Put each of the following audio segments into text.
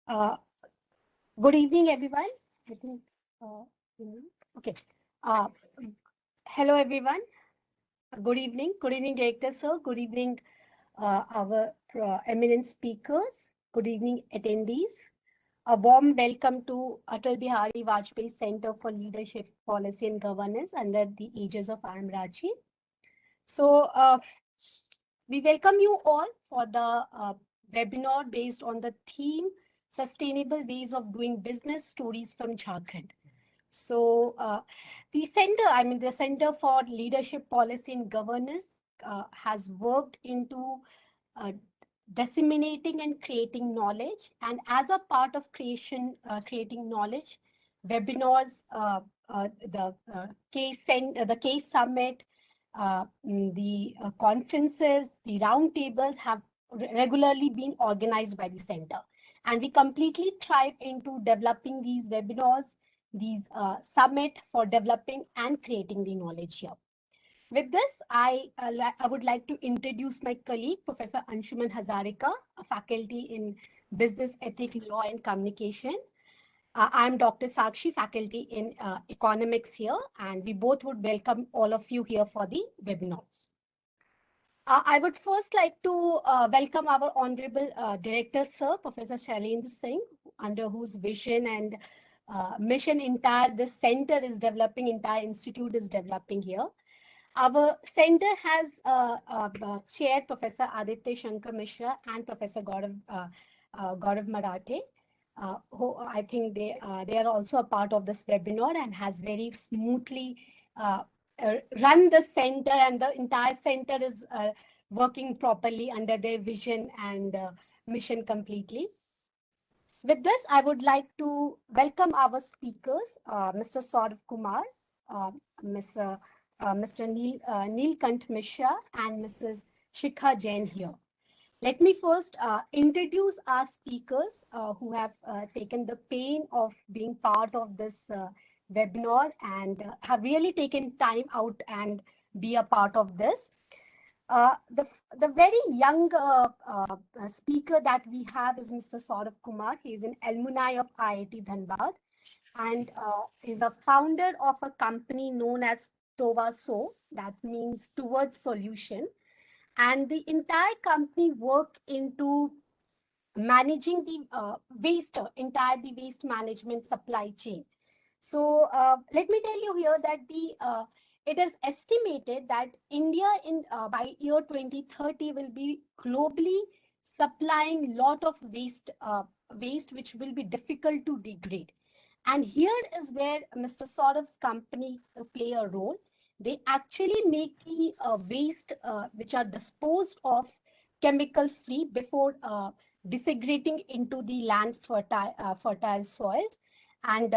Uh, Good evening, everyone. I think, uh, okay. Uh, Hello, everyone. Good evening. Good evening, Director, sir. Good evening, our eminent speakers. Good evening, attendees. A warm welcome to Atal Bihari Vajpayee Center for Leadership, Policy and Governance under the aegis of IIM Ranchi. So, we welcome you all for the webinar based on the theme Sustainable Ways of Doing Business Stories from Jharkhand. So the Center for Leadership Policy and Governance has worked into uh, disseminating and creating knowledge. And as a part of creating knowledge, webinars, the case summit, the conferences, the roundtables have regularly been organized by the center. And we completely thrive into developing these webinars, these summit for developing and creating the knowledge here. With this, I would like to introduce my colleague, Professor Anshuman Hazarika, a faculty in Business Ethics, Law and Communication. I'm Dr. Sakshi, faculty in Economics here, and we both would welcome all of you here for the webinar. I would first like to welcome our Honorable Director, Sir, Professor Shailendra Singh, under whose vision and mission this center is developing, entire institute is developing here. Our center has chaired Professor Aditya Shankar Mishra and Professor Gaurav Marathe, who I think they are also a part of this webinar and has very smoothly run the center, and the entire center is working properly under their vision and mission completely. With this, I would like to welcome our speakers, Mr. Saurav Kumar, uh, Mr. Neelkant Mishra, and Mrs. Shikha Jain here. Let me first introduce our speakers who have taken the pain of being part of this webinar and have really taken time out and be a part of this. The very young speaker that we have is Mr. Saurav Kumar. He is an alumni of IIT Dhanbad and is a founder of a company known as Tovaso, that means Towards Solution. And the entire company work into managing the the waste management supply chain. So let me tell you here that it is estimated that India by year 2030 will be globally supplying lot of waste which will be difficult to degrade. And here is where Mr. Saurav's company play a role. They actually make the waste which are disposed of chemical free before disintegrating into the land fertile soils, and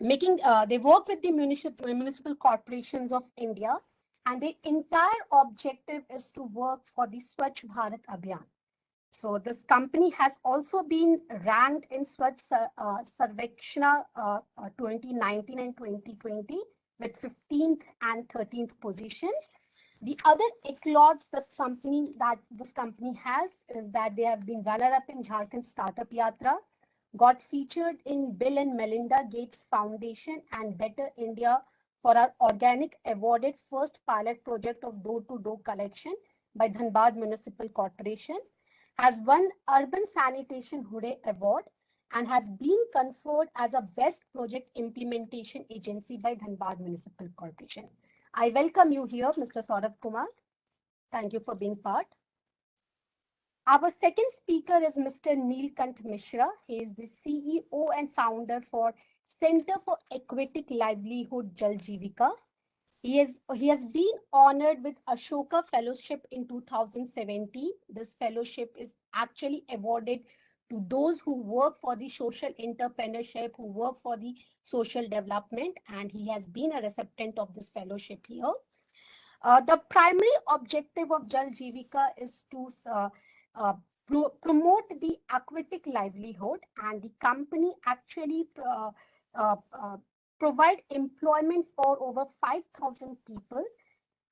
they work with the municipal corporations of India, and the entire objective is to work for the Swachh Bharat Abhiyan. So this company has also been ranked in Swachh Sarvekshana 2019 and 2020 with 15th and 13th position. The other accolades this company has is that they have been runner-up in Jharkhand Startup Yatra, got featured in Bill and Melinda Gates Foundation and Better India for our organic awarded first pilot project of door-to-door collection by Dhanbad Municipal Corporation, has won Urban Sanitation Hooray Award, and has been conferred as a Best Project Implementation Agency by Dhanbad Municipal Corporation. I welcome you here, Mr. Saurav Kumar. Thank you for being part. Our second speaker is Mr. Neelkant Mishra. He is the CEO and founder for Center for Aquatic Livelihood Jal Jeevika. He has been honored with Ashoka Fellowship in 2017. This fellowship is actually awarded to those who work for the social entrepreneurship, who work for the social development, and he has been a recipient of this fellowship here. The primary objective of Jal Jeevika is to promote the aquatic livelihood, and the company actually provide employment for over 5,000 people.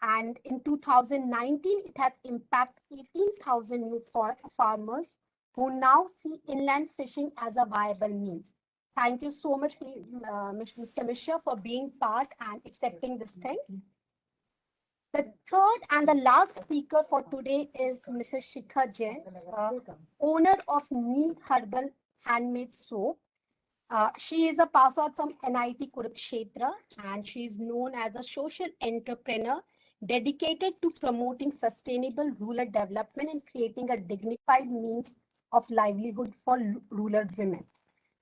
And in 2019, it has impacted 18,000 youth farmers who now see inland fishing as a viable means. Thank you so much, Mr. Mishra, for being part and accepting this thing. The third and the last speaker for today is Mrs. Shikha Jain, owner of Neat Herbal Handmade Soap. She is a pass out from NIT Kurukshetra, and she is known as a social entrepreneur dedicated to promoting sustainable rural development and creating a dignified means of livelihood for rural women.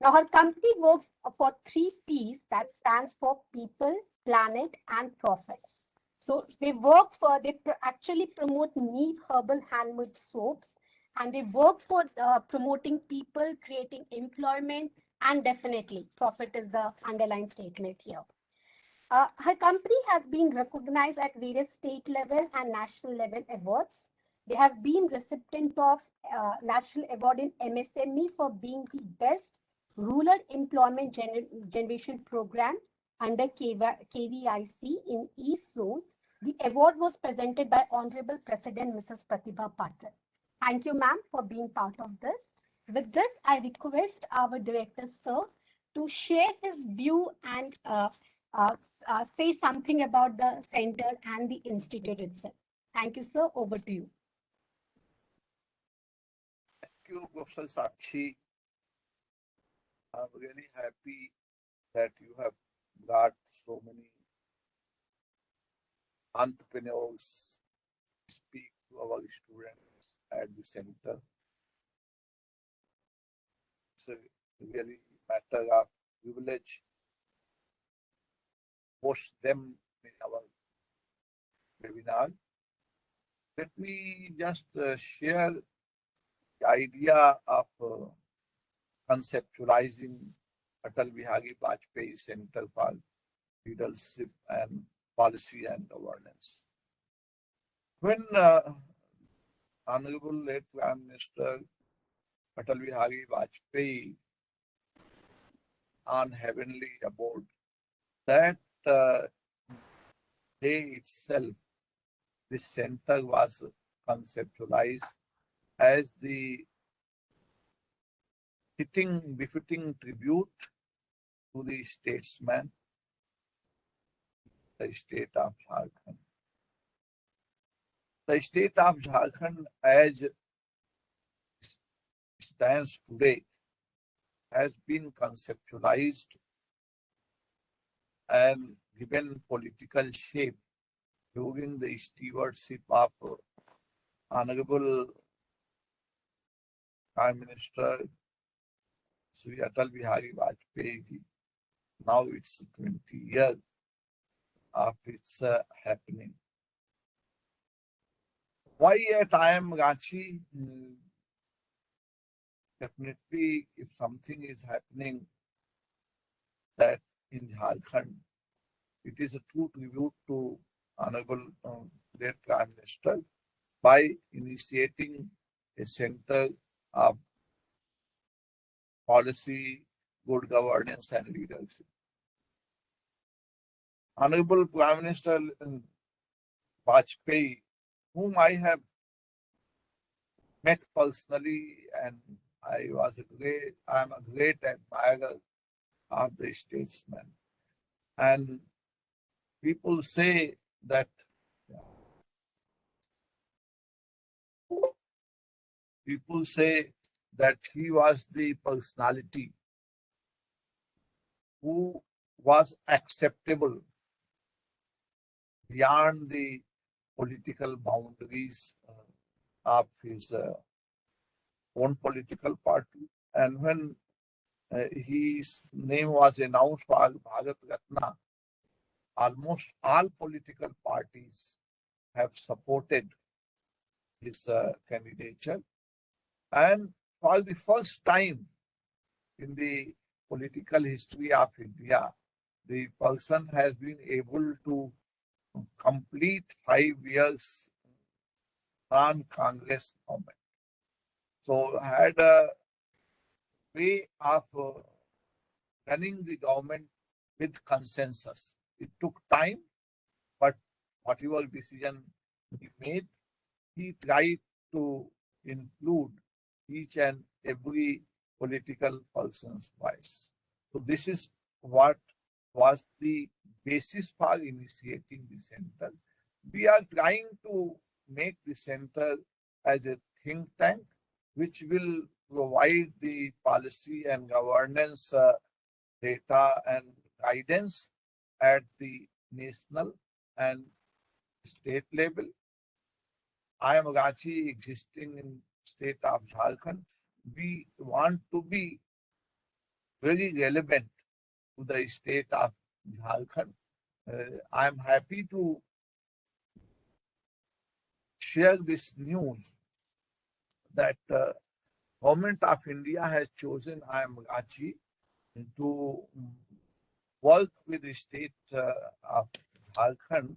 Now, her company works for 3 Ps, that stands for people, planet, and profit. So they actually promote neat herbal handmade soaps, and they work for promoting people, creating employment, and definitely profit is the underlying statement here. Her company has been recognized at various state level and national level awards. They have been recipient of national award in MSME for being the best rural employment generation program under KVIC in East Zone. The award was presented by Honorable President Mrs. Pratibha Patil. Thank you, ma'am, for being part of this. With this, I request our director, sir, to share his view and say something about the center and the institute itself. Thank you, sir. Over to you. Thank you, Professor Sakshi. I'm really happy that you have got so many entrepreneurs speak to our students at the center. It's a really matter of privilege to host them in our webinar. Let me just share the idea of conceptualizing Atal Bihari Vajpayee Center for Leadership and Policy and Governance. When Honorable late Prime Minister Atal Bihari Vajpayee on heavenly abode, that day itself, this center was conceptualized as the befitting tribute to the statesman, the state of Jharkhand. The state of Jharkhand, as it stands today, has been conceptualized and given political shape during the stewardship of Honorable Prime Minister Sri Atal Bihari Vajpayee. Now it's 20 years of its happening. Why at I am Ranchi? Definitely, if something is happening that in Jharkhand, it is a true tribute to Honorable late Prime Minister by initiating a center of policy, good governance, and leadership. Honorable Prime Minister Vajpayee, whom I have met personally, and I am a great admirer of the statesman. And people say that he was the personality who was acceptable beyond the political boundaries of his own political party. And when his name was announced for Bharat Ratna, almost all political parties have supported his candidature. And for the first time in the political history of India, the person has been able to complete 5 years non-Congress government. So had a way of running the government with consensus. It took time, but whatever decision he made, he tried to include each and every political person's voice. So this is what was the basis for initiating the center. We are trying to make the center as a think tank which will provide the policy and governance data and guidance at the national and state level. I am Ranchi existing in state of Jharkhand. We want to be very relevant to the state of Jharkhand. I am happy to share this news that Government of India has chosen I am Ranchi to work with the state of Jharkhand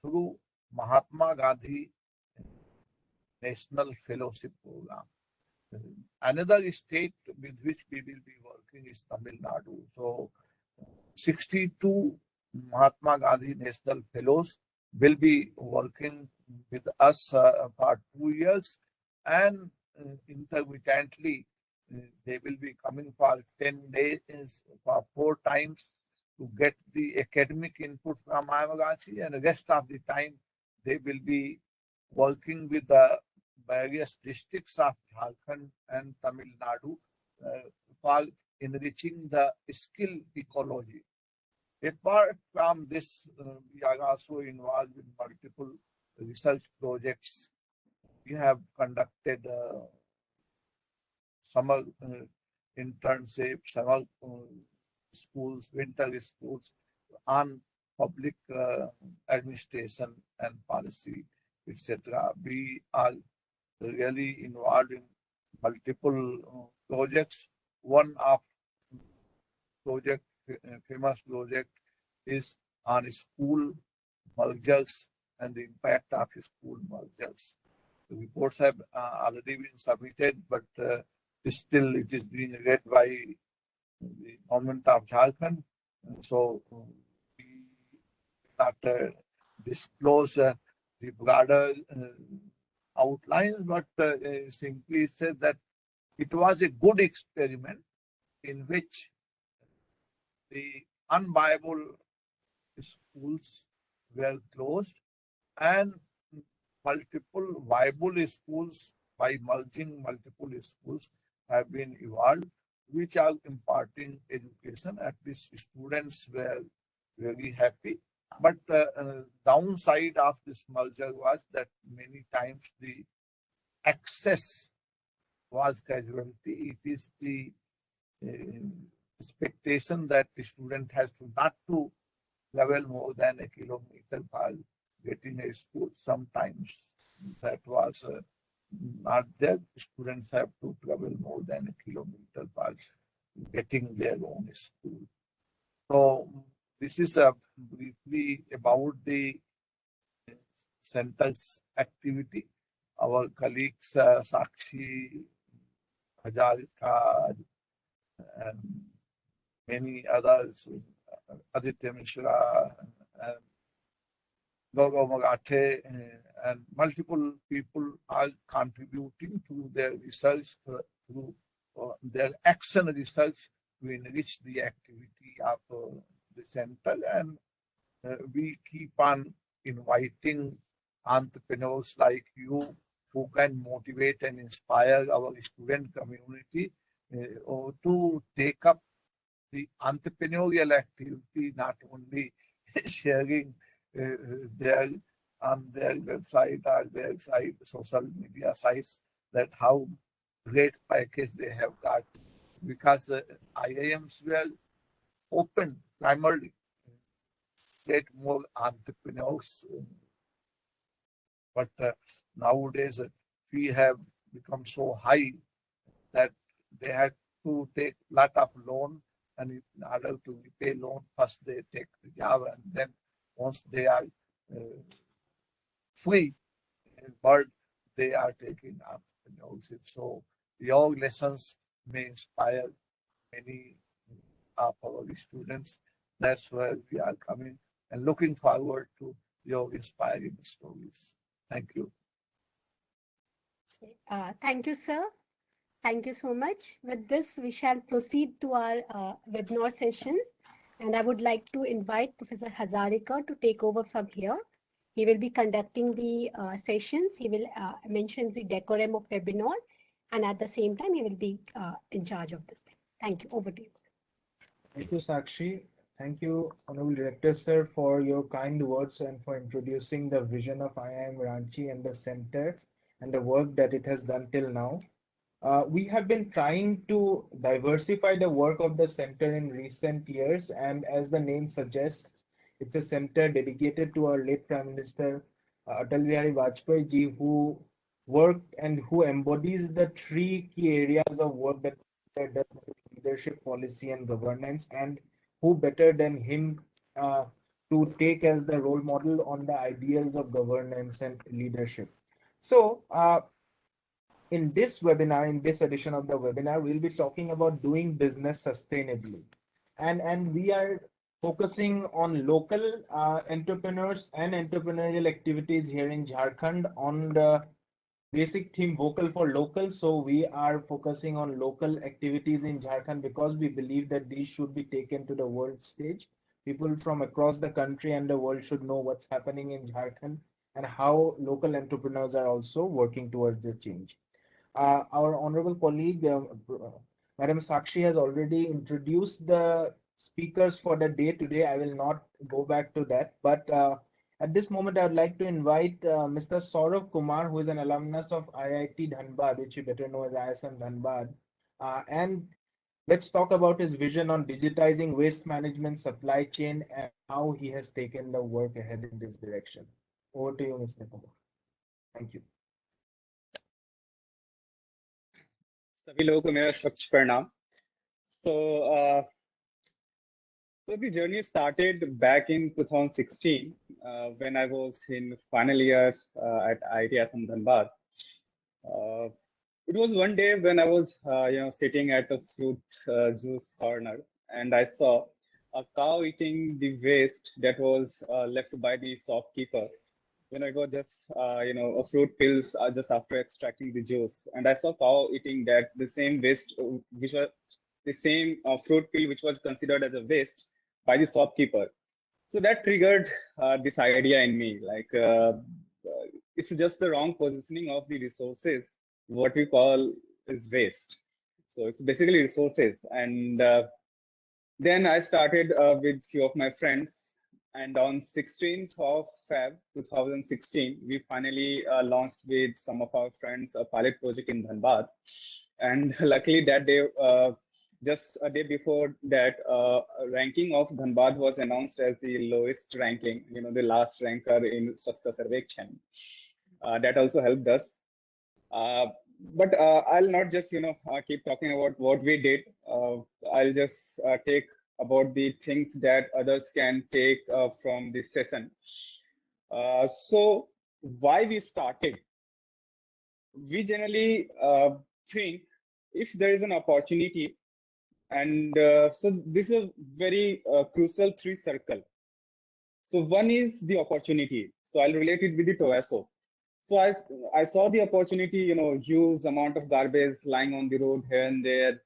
through Mahatma Gandhi National Fellowship Program. Another state with which we will be working is Tamil Nadu. So 62 Mahatma Gandhi National Fellows will be working with us for 2 years, and intermittently they will be coming for 10 days for 4 times to get the academic input from Ayamagachi, and the rest of the time they will be working with the various districts of Jharkhand and Tamil Nadu for enriching the skill ecology. Apart from this, we are also involved in multiple research projects. We have conducted summer internships, summer schools, winter schools on public administration and policy, etc. We are really involved in multiple projects. One of project, famous project is on school mergers and the impact of school mergers. The reports have already been submitted, but still it is being read by the government of Jharkhand. So we not disclose the broader outlines, but simply said that it was a good experiment in which the unviable schools were closed and multiple viable schools, by merging multiple schools, have been evolved, which are imparting education. At least students were very happy. But downside of this merger was that many times the access was casualty. It is the expectation that the student has to not to travel more than a kilometer for getting a school. Sometimes that was not there. Students have to travel more than a kilometer for getting their own school. So this is briefly about the center's activity. Our colleagues Sakshi, Hajarika, and many others, Aditya Mishra, and Gaurav Magathe, and multiple people are contributing to their research, through their action research to enrich the activity of the center. And we keep on inviting entrepreneurs like you who can motivate and inspire our student community to take up the entrepreneurial activity, not only sharing their on their website or their site, social media sites, that how great package they have got, because IIMs were open primarily get more entrepreneurs. But nowadays we have become so high that they had to take lot of loan, and in order to repay loan, first they take the job, and then once they are free, but they are taking entrepreneurship. So your lessons may inspire many of our students. That's where we are coming and looking forward to your inspiring stories. Thank you. Thank you, sir. Thank you so much. With this, we shall proceed to our webinar sessions. And I would like to invite Professor Hazarika to take over from here. He will be conducting the sessions. He will mention the decorum of webinar. And at the same time, he will be in charge of this thing. Thank you. Over to you. Thank you, Sakshi. Thank you, Honorable Director, sir, for your kind words and for introducing the vision of IIM Ranchi and the center and the work that it has done till now. We have been trying to diversify the work of the center in recent years, and as the name suggests, it's a center dedicated to our late Prime Minister Atal Bihari Vajpayee ji, who worked and who embodies the three key areas of work that does leadership, policy, and governance, and who better than him to take as the role model on the ideals of governance and leadership. So, in this webinar, in this edition of the webinar, we'll be talking about doing business sustainably. And we are focusing on local entrepreneurs and entrepreneurial activities here in Jharkhand on the basic theme vocal for local. So we are focusing on local activities in Jharkhand because we believe that these should be taken to the world stage. People from across the country and the world should know what's happening in Jharkhand and how local entrepreneurs are also working towards the change. Our honorable colleague, Madam Sakshi, has already introduced the speakers for the day today. I will not go back to that, but at this moment, I would like to invite Mr. Saurav Kumar, who is an alumnus of IIT Dhanbad, which you better know as ISM Dhanbad. And let's talk about his vision on digitizing waste management supply chain and how he has taken the work ahead in this direction. Over to you, Mr. Kumar. Thank you. सभी लोगों को मेरा स्वच्छ प्रणाम. So the journey started back in 2016 when I was in final year at IIT Assam Dhanbad. It was one day when I was sitting at a fruit juice corner, and I saw a cow eating the waste that was left by the shopkeeper. It was just a fruit peels just after extracting the juice, and I saw cow eating that, the same waste which was the same fruit peel which was considered as a waste by the shopkeeper. So that triggered this idea in me, like it's just the wrong positioning of the resources, what we call is waste. So it's basically resources. And then I started with few of my friends, and on 16th of Feb 2016, we finally launched with some of our friends a pilot project in Dhanbad. And luckily that day, just a day before that, ranking of Dhanbad was announced as the lowest ranking, the last ranker in Swachhta Sarvekshan. That also helped us. But I'll not just, keep talking about what we did. I'll just take about the things that others can take from this session. So why we started? We generally think if there is an opportunity, and so this is a very crucial three circle. So one is the opportunity. So I'll relate it with the Toyaso. So I saw the opportunity, huge amount of garbage lying on the road here and there.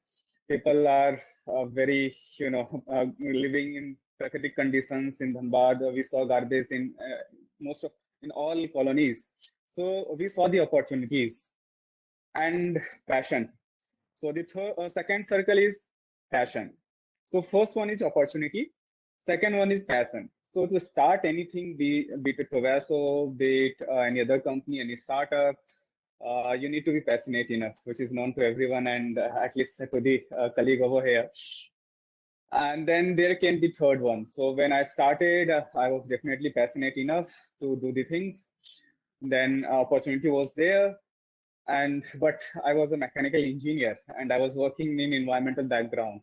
People are very, living in pathetic conditions in Dhanbad. We saw garbage in in all colonies. So we saw the opportunities and passion. So the second circle is passion. So first one is opportunity. Second one is passion. So to start anything, be it Tovaso, be it any other company, any startup, you need to be passionate enough, which is known to everyone, and at least to the colleague over here. And then there came the third one. So when I started, I was definitely passionate enough to do the things. Then opportunity was there, but I was a mechanical engineer and I was working in environmental background.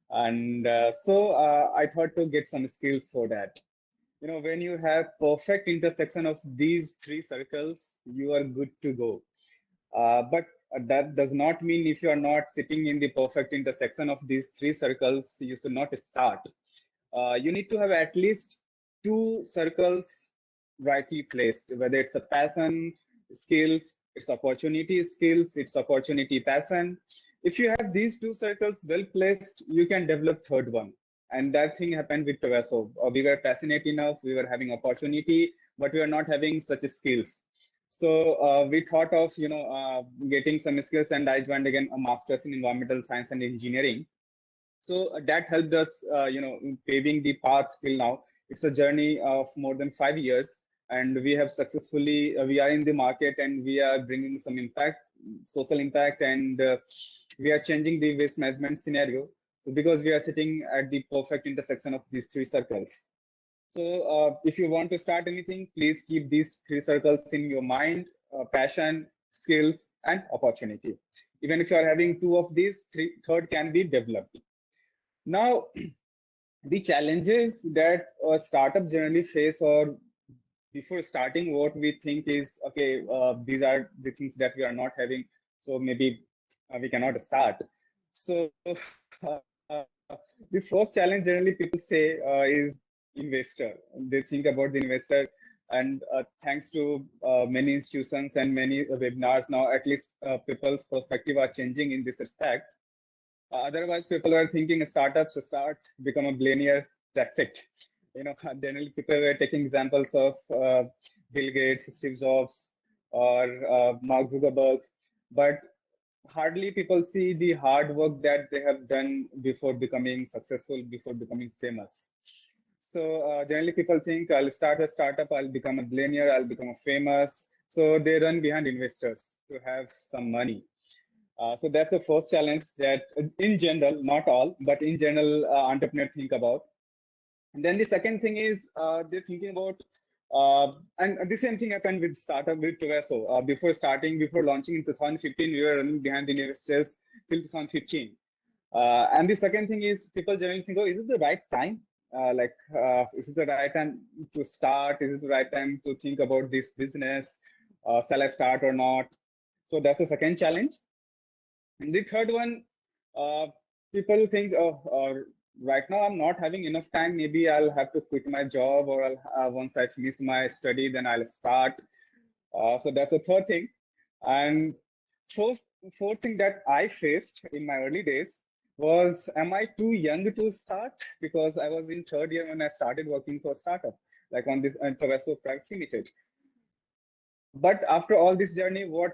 And so I thought to get some skills so that, when you have perfect intersection of these three circles, you are good to go. But that does not mean if you are not sitting in the perfect intersection of these three circles, you should not start. You need to have at least two circles rightly placed, whether it's a passion, skills, It's opportunity, skills, it's opportunity, passion. If you have these two circles well placed, you can develop third one. And that thing happened with Tovaso. We were passionate enough, we were having opportunity, but we were not having such skills. So we thought of, getting some skills, and I joined again a master's in environmental science and engineering. So that helped us, paving the path till now. It's a journey of more than 5 years, and we have successfully, we are in the market, and we are bringing some impact, social impact, and we are changing the waste management scenario. So because we are sitting at the perfect intersection of these three circles. So if you want to start anything, please keep these three circles in your mind: passion, skills, and opportunity. Even if you are having two of these, third can be developed. Now, the challenges that a startup generally face, or before starting, what we think is, okay, these are the things that we are not having, so maybe we cannot start. So the first challenge generally people say is investor. They think about the investor, and thanks to many institutions and many webinars now, at least people's perspective are changing in this respect. Otherwise, people are thinking startups start, become a billionaire, that's it. Generally people were taking examples of Bill Gates, Steve Jobs, or Mark Zuckerberg, but hardly people see the hard work that they have done before becoming successful, before becoming famous. So generally people think, I'll start a startup, I'll become a billionaire, I'll become a famous. So they run behind investors to have some money. So that's the first challenge that in general, not all, but in general, entrepreneurs think about. And then the second thing is they're thinking about, and the same thing happened with startup with Tovaso. Before launching in 2015, we were running behind the investors till 2015. And the second thing is people generally think, oh, is it the right time? Is it the right time to start? Is it the right time to think about this business? Shall I start or not? So that's the second challenge. And the third one, people think, right now I'm not having enough time. Maybe I'll have to quit my job, or once I finish my study, then I'll start. So that's the third thing. And fourth thing that I faced in my early days was, am I too young to start? Because I was in third year when I started working for a startup, like on this Tovaso Private Limited. But after all this journey, what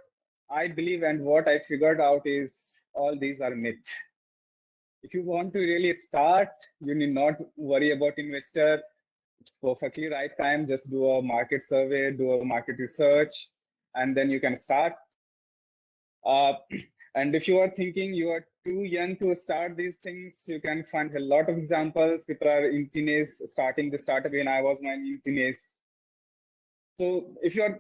I believe and what I figured out is all these are myths. If you want to really start, you need not worry about investor. It's perfectly right time. Just do a market survey, do a market research, and then you can start. And if you are thinking you are too young to start these things, you can find a lot of examples. People are in teenage starting the startup when I was in teenage. So if you are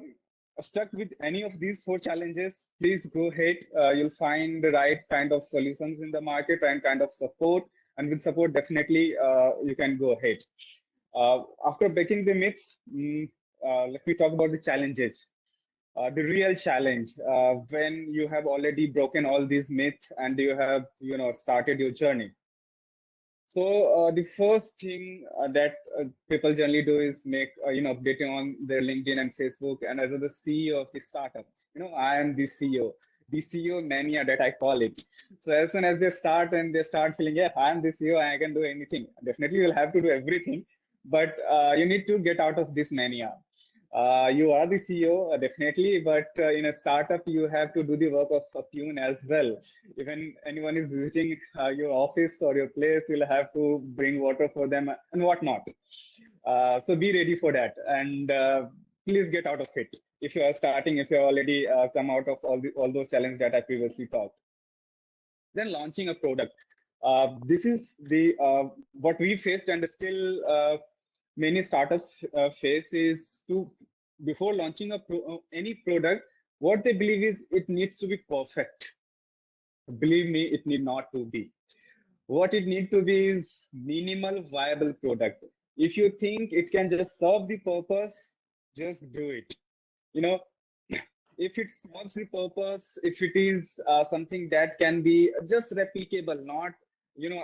stuck with any of these four challenges, please go ahead. You'll find the right kind of solutions in the market and kind of support. And with support, definitely you can go ahead. After breaking the myths, let me talk about the challenges. The real challenge when you have already broken all these myths and you have started your journey. So the first thing that people generally do is make updating on their LinkedIn and Facebook, and as the CEO of the startup, I am the CEO mania that I call it. So as soon as they start and they start feeling, yeah, I am the CEO, I can do anything. Definitely you'll have to do everything, but you need to get out of this mania. You are the CEO, definitely, but in a startup, you have to do the work of a peon as well. Even anyone is visiting your office or your place, you'll have to bring water for them and whatnot. So be ready for that, and please get out of it. If you are starting, if you already come out of all those challenges that I previously talked. Then launching a product. This is the what we faced, and still many startups face is before launching any product, what they believe is it needs to be perfect. Believe me, it need not to be. What it need to be is minimal viable product. If you think it can just serve the purpose, just do it. If it serves the purpose, if it is something that can be just replicable, not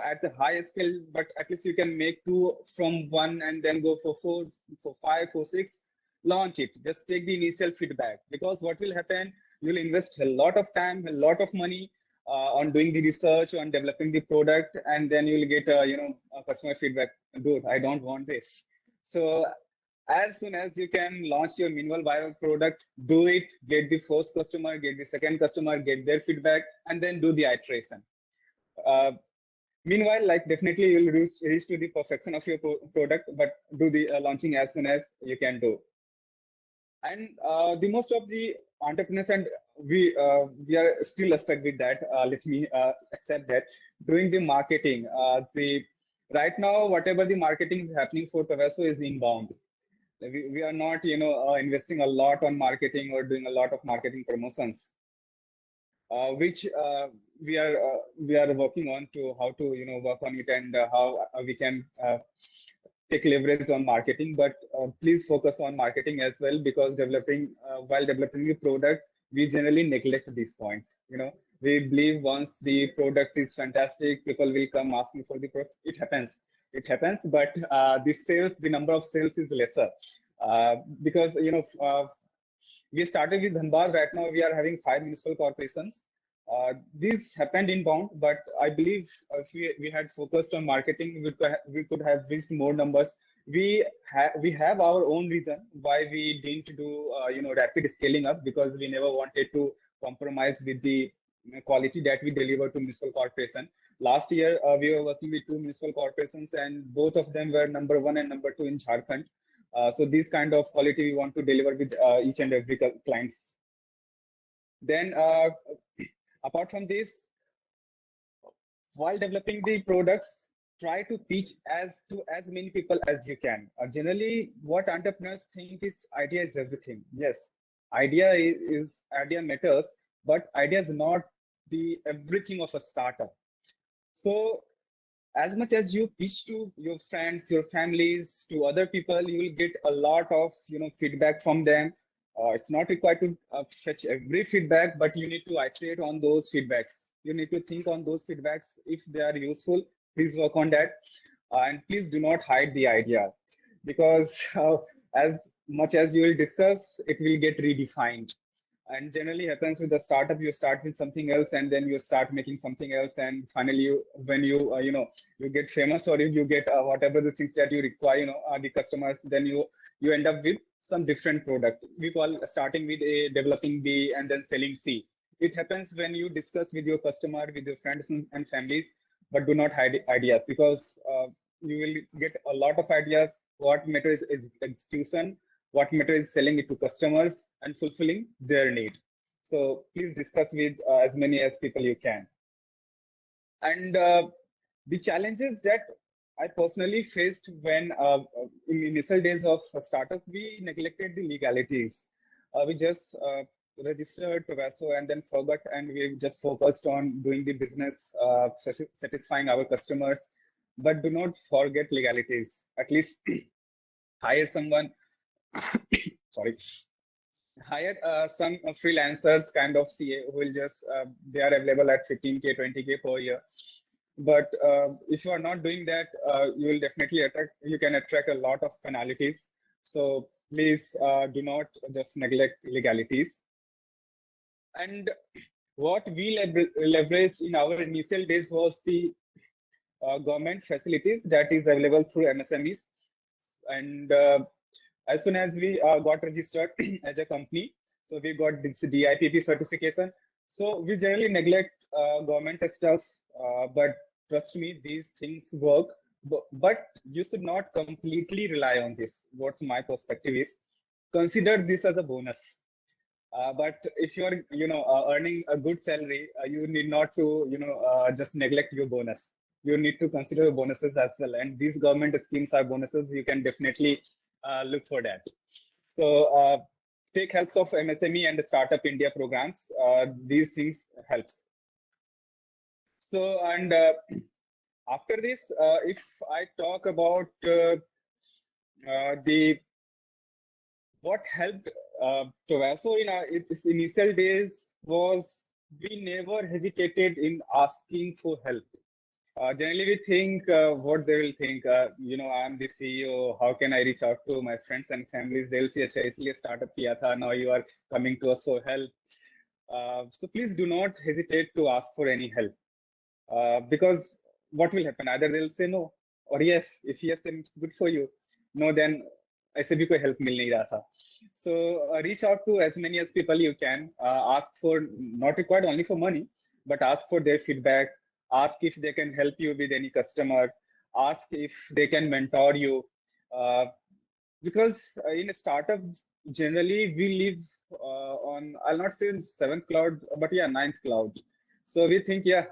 at the highest scale, but at least you can make 2 from 1 and then go for 4, for 5, for 6, launch it. Just take the initial feedback, because what will happen, You'll invest a lot of time, a lot of money on doing the research, on developing the product, and then you'll get a customer feedback. Dude, I don't want this. So as soon as you can launch your minimal viable product, do it, get the first customer, get the second customer, get their feedback, and then do the iteration. Meanwhile, like definitely you'll reach to the perfection of your product, but do the launching as soon as you can do. And the most of the entrepreneurs, and we are still stuck with that. Let me accept that. Doing the marketing, right now whatever the marketing is happening for Tovaso is inbound. We are not investing a lot on marketing or doing a lot of marketing promotions, which we are working on to how to work on it, and how we can take leverage on marketing. But please focus on marketing as well, because while developing the product, we generally neglect this point. We believe once the product is fantastic, people will come asking for the product. It happens, but the number of sales is lesser, because we started with Dhanbad. Right now we are having 5 municipal corporations. This happened inbound, but I believe if we had focused on marketing, we could have reached more numbers. We have our own reason why we didn't do rapid scaling up, because we never wanted to compromise with the quality that we deliver to municipal corporation. Last year we were working with 2 municipal corporations, and both of them were number 1 and number 2 in Jharkhand. So this kind of quality we want to deliver with each and every clients. Then apart from this, while developing the products, try to pitch to as many people as you can. Generally, what entrepreneurs think is idea is everything. Yes, idea matters, but idea is not the everything of a startup. So as much as you pitch to your friends, your families, to other people, you will get a lot of feedback from them. It's not required to fetch every feedback, but you need to iterate on those feedbacks. You need to think on those feedbacks. If they are useful, please work on that. And please do not hide the idea, because as much as you will discuss, it will get redefined. And generally happens with the startup, you start with something else, and then you start making something else, and finally when you get famous, or if you get whatever the things that you require, the customers, then you end up with some different product. We call starting with a developing B and then selling C. It happens when you discuss with your customer, with your friends and families, but do not hide ideas, because you will get a lot of ideas. What matters is execution. What matters is selling it to customers and fulfilling their need. So please discuss with as many as people you can. And the challenges that I personally faced when in initial days of a startup, we neglected the legalities. We just registered Tovaso and then forgot, and we just focused on doing the business, satisfying our customers. But do not forget legalities. At least hire someone. Sorry. Hire some freelancers, kind of CA, who will just they are available at 15K, 20K per year. But if you are not doing that, you will definitely attract a lot of penalties. So please do not just neglect legalities. And what we leveraged in our initial days was the government facilities that is available through MSMEs. And as soon as we got registered as a company, so we got this DIPP certification. So we generally neglect government stuff, but trust me, these things work. But you should not completely rely on this. What's my perspective is, consider this as a bonus. But if you are earning a good salary, you need not to just neglect your bonus. You need to consider your bonuses as well. And these government schemes are bonuses. You can definitely look for that. So take helps of MSME and the Startup India programs. These things help. So, and after this, if I talk about what helped Tovaso in its initial days was we never hesitated in asking for help. Generally, we think what they will think. I'm the CEO. How can I reach out to my friends and families? They'll say, "Acha, isliye startup kiya tha. Now you are coming to us for help." So please do not hesitate to ask for any help, because what will happen? Either they'll say no, or yes. If yes, then it's good for you. No, then ऐसे भी कोई help मिल नहीं रहा था. So reach out to as many as people you can. Ask for, not required only for money, but ask for their feedback. Ask if they can help you with any customer. Ask if they can mentor you. Because in a startup, generally we live on, I'll not say seventh cloud, but yeah, ninth cloud. So we think, yeah,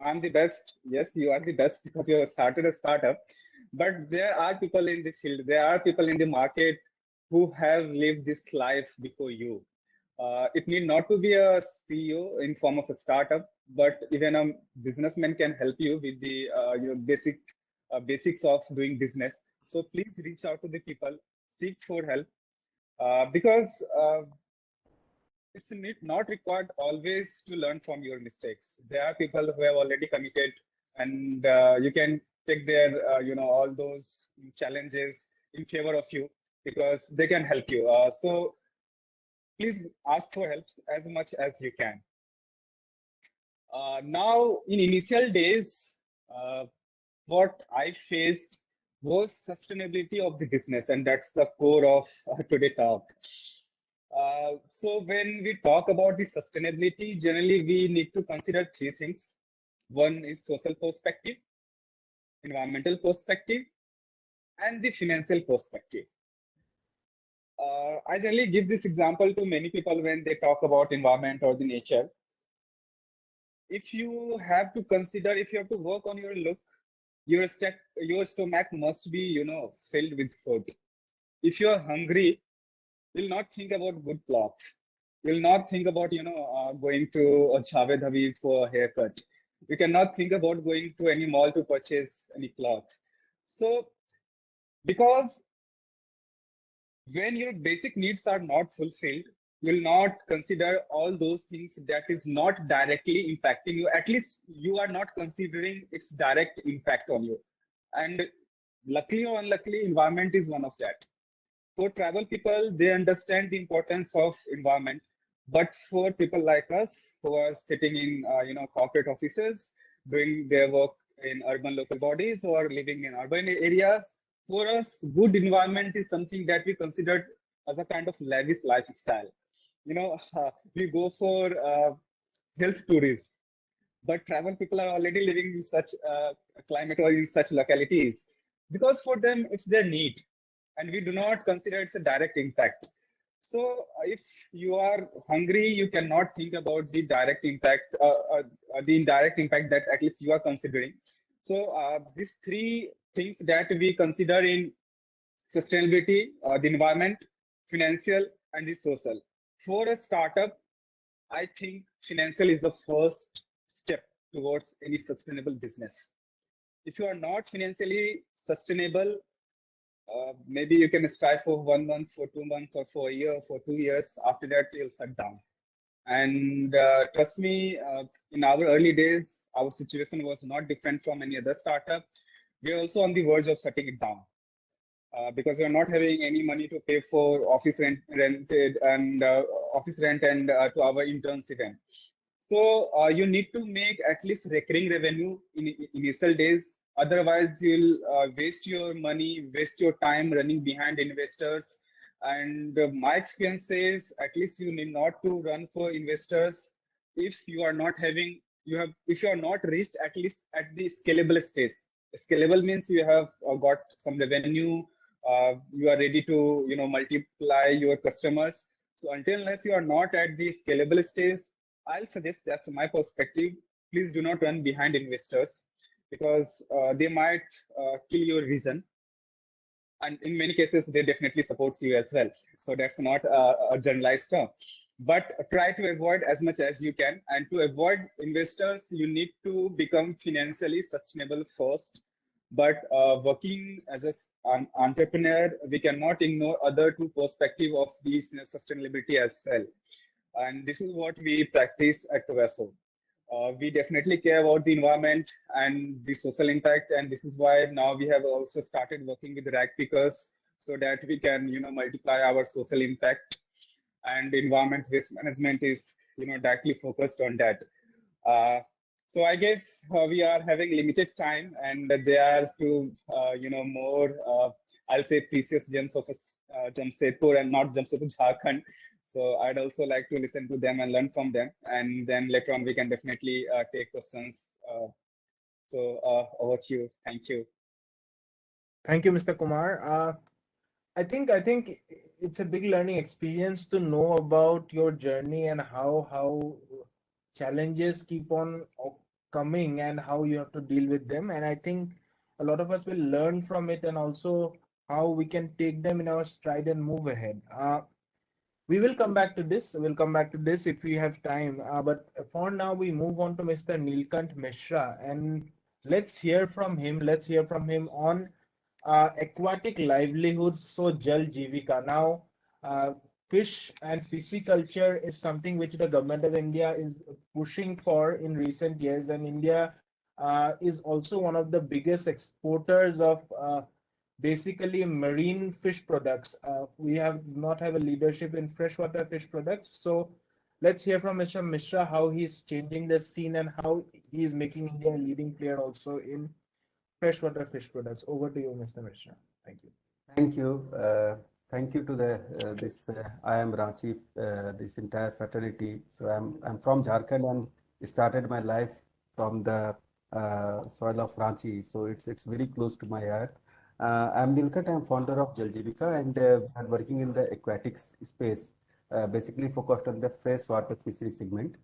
I'm the best. Yes, you are the best because you have started a startup. But there are people in the field, there are people in the market who have lived this life before you. It need not to be a CEO in form of a startup, but even a businessman can help you with the basics of doing business. So please reach out to the people, seek for help, because it's not required always to learn from your mistakes. There are people who have already committed, and you can take their all those challenges in favor of you, because they can help you. So please ask for help as much as you can. Now, in initial days, what I faced was sustainability of the business, and that's the core of today's talk. So when we talk about the sustainability, generally we need to consider three things. One is social perspective, environmental perspective, and the financial perspective. I generally give this example to many people when they talk about environment or the nature. If you have to consider, if you have to work on your look, your stomach must be, filled with food. If you're hungry, you'll not think about good clothes. You'll not think about, going to a Javed Habib for a haircut. You cannot think about going to any mall to purchase any cloth. So, because when your basic needs are not fulfilled, you'll not consider all those things that is not directly impacting you. At least you are not considering its direct impact on you. And luckily or unluckily, environment is one of that. For travel people, they understand the importance of environment. But for people like us who are sitting in, corporate offices, doing their work in urban local bodies or living in urban areas, for us, good environment is something that we considered as a kind of lavish lifestyle. We go for health tourism, but travel people are already living in such climate or in such localities, because for them it's their need, and we do not consider it's a direct impact. So if you are hungry, you cannot think about the direct impact, the indirect impact that at least you are considering. So these three things that we consider in sustainability, the environment, financial, and the social. For a startup, I think financial is the first step towards any sustainable business. If you are not financially sustainable, maybe you can strive for 1 month, for 2 months, or for a year, for 2 years. After that, you'll shut down. And trust me, in our early days, our situation was not different from any other startup. We are also on the verge of shutting it down, because we are not having any money to pay for office rent and to our interns even. So you need to make at least recurring revenue in initial days. Otherwise, you'll waste your money, waste your time running behind investors. And my experience says, at least you need not to run for investors if you are not having, if you are not reached at least at the scalable stage. Scalable means you have got some revenue, you are ready to multiply your customers. So until unless you are not at the scalable stage, I'll suggest, that's my perspective, please do not run behind investors, because they might kill your vision. And in many cases, they definitely supports you as well. So that's not a generalized term. But try to avoid as much as you can. And to avoid investors, you need to become financially sustainable first. But working as an entrepreneur, we cannot ignore other two perspectives of these sustainability as well. And this is what we practice at Tovaso. We definitely care about the environment and the social impact, and this is why now we have also started working with rag pickers so that we can multiply our social impact. And environment waste management is directly focused on that. So I guess we are having limited time, and there are two, more, I'll say, precious gems of Jamshedpur and not Jamshedpur, Jharkhand. So I'd also like to listen to them and learn from them, and then later on we can definitely take questions. Over to you. Thank you. Thank you, Mr. Kumar. I think it's a big learning experience to know about your journey and how challenges keep on coming and how you have to deal with them. And I think a lot of us will learn from it and also how we can take them in our stride and move ahead. We will come back to this. We'll come back to this if we have time. But for now, we move on to Mr. Neelkant Mishra, and let's hear from him. Let's hear from him on aquatic livelihoods, so Jal Jivika. Now, fish and pisciculture is something which the government of India is pushing for in recent years, and India is also one of the biggest exporters of basically marine fish products. We have not have a leadership in freshwater fish products. So let's hear from Mr. Mishra how he's changing the scene and how he is making India a leading player also in freshwater fish products. Over to you, Mr. Mishra. Thank you. Thank you. Thank you to the this IIM Ranchi, this entire fraternity. So I'm from Jharkhand and started my life from the soil of Ranchi. So it's very close to my heart. I'm Nilkant. I'm founder of Jal Jivika, and we are working in the aquatics space, basically focused on the freshwater fishery segment.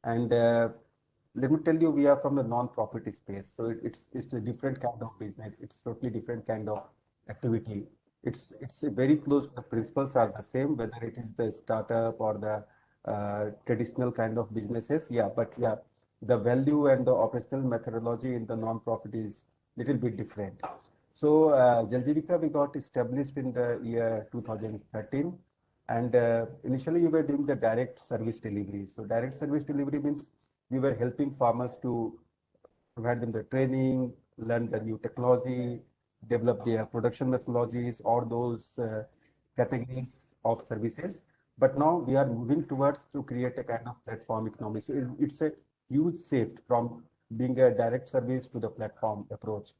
And let me tell you, we are from the non-profit space, so it's a different kind of business. It's totally different kind of activity. It's very close. The principles are the same, whether it is the startup or the traditional kind of businesses. Yeah, but yeah, the value and the operational methodology in the non-profit is little bit different. So Jal Jivika, we got established in the year 2013, and initially we were doing the direct service delivery. So direct service delivery means we were helping farmers to provide them the training, learn the new technology, develop their production methodologies, or those categories of services. But now we are moving towards to create a kind of platform economy. So it's a huge shift from being a direct service to the platform approach.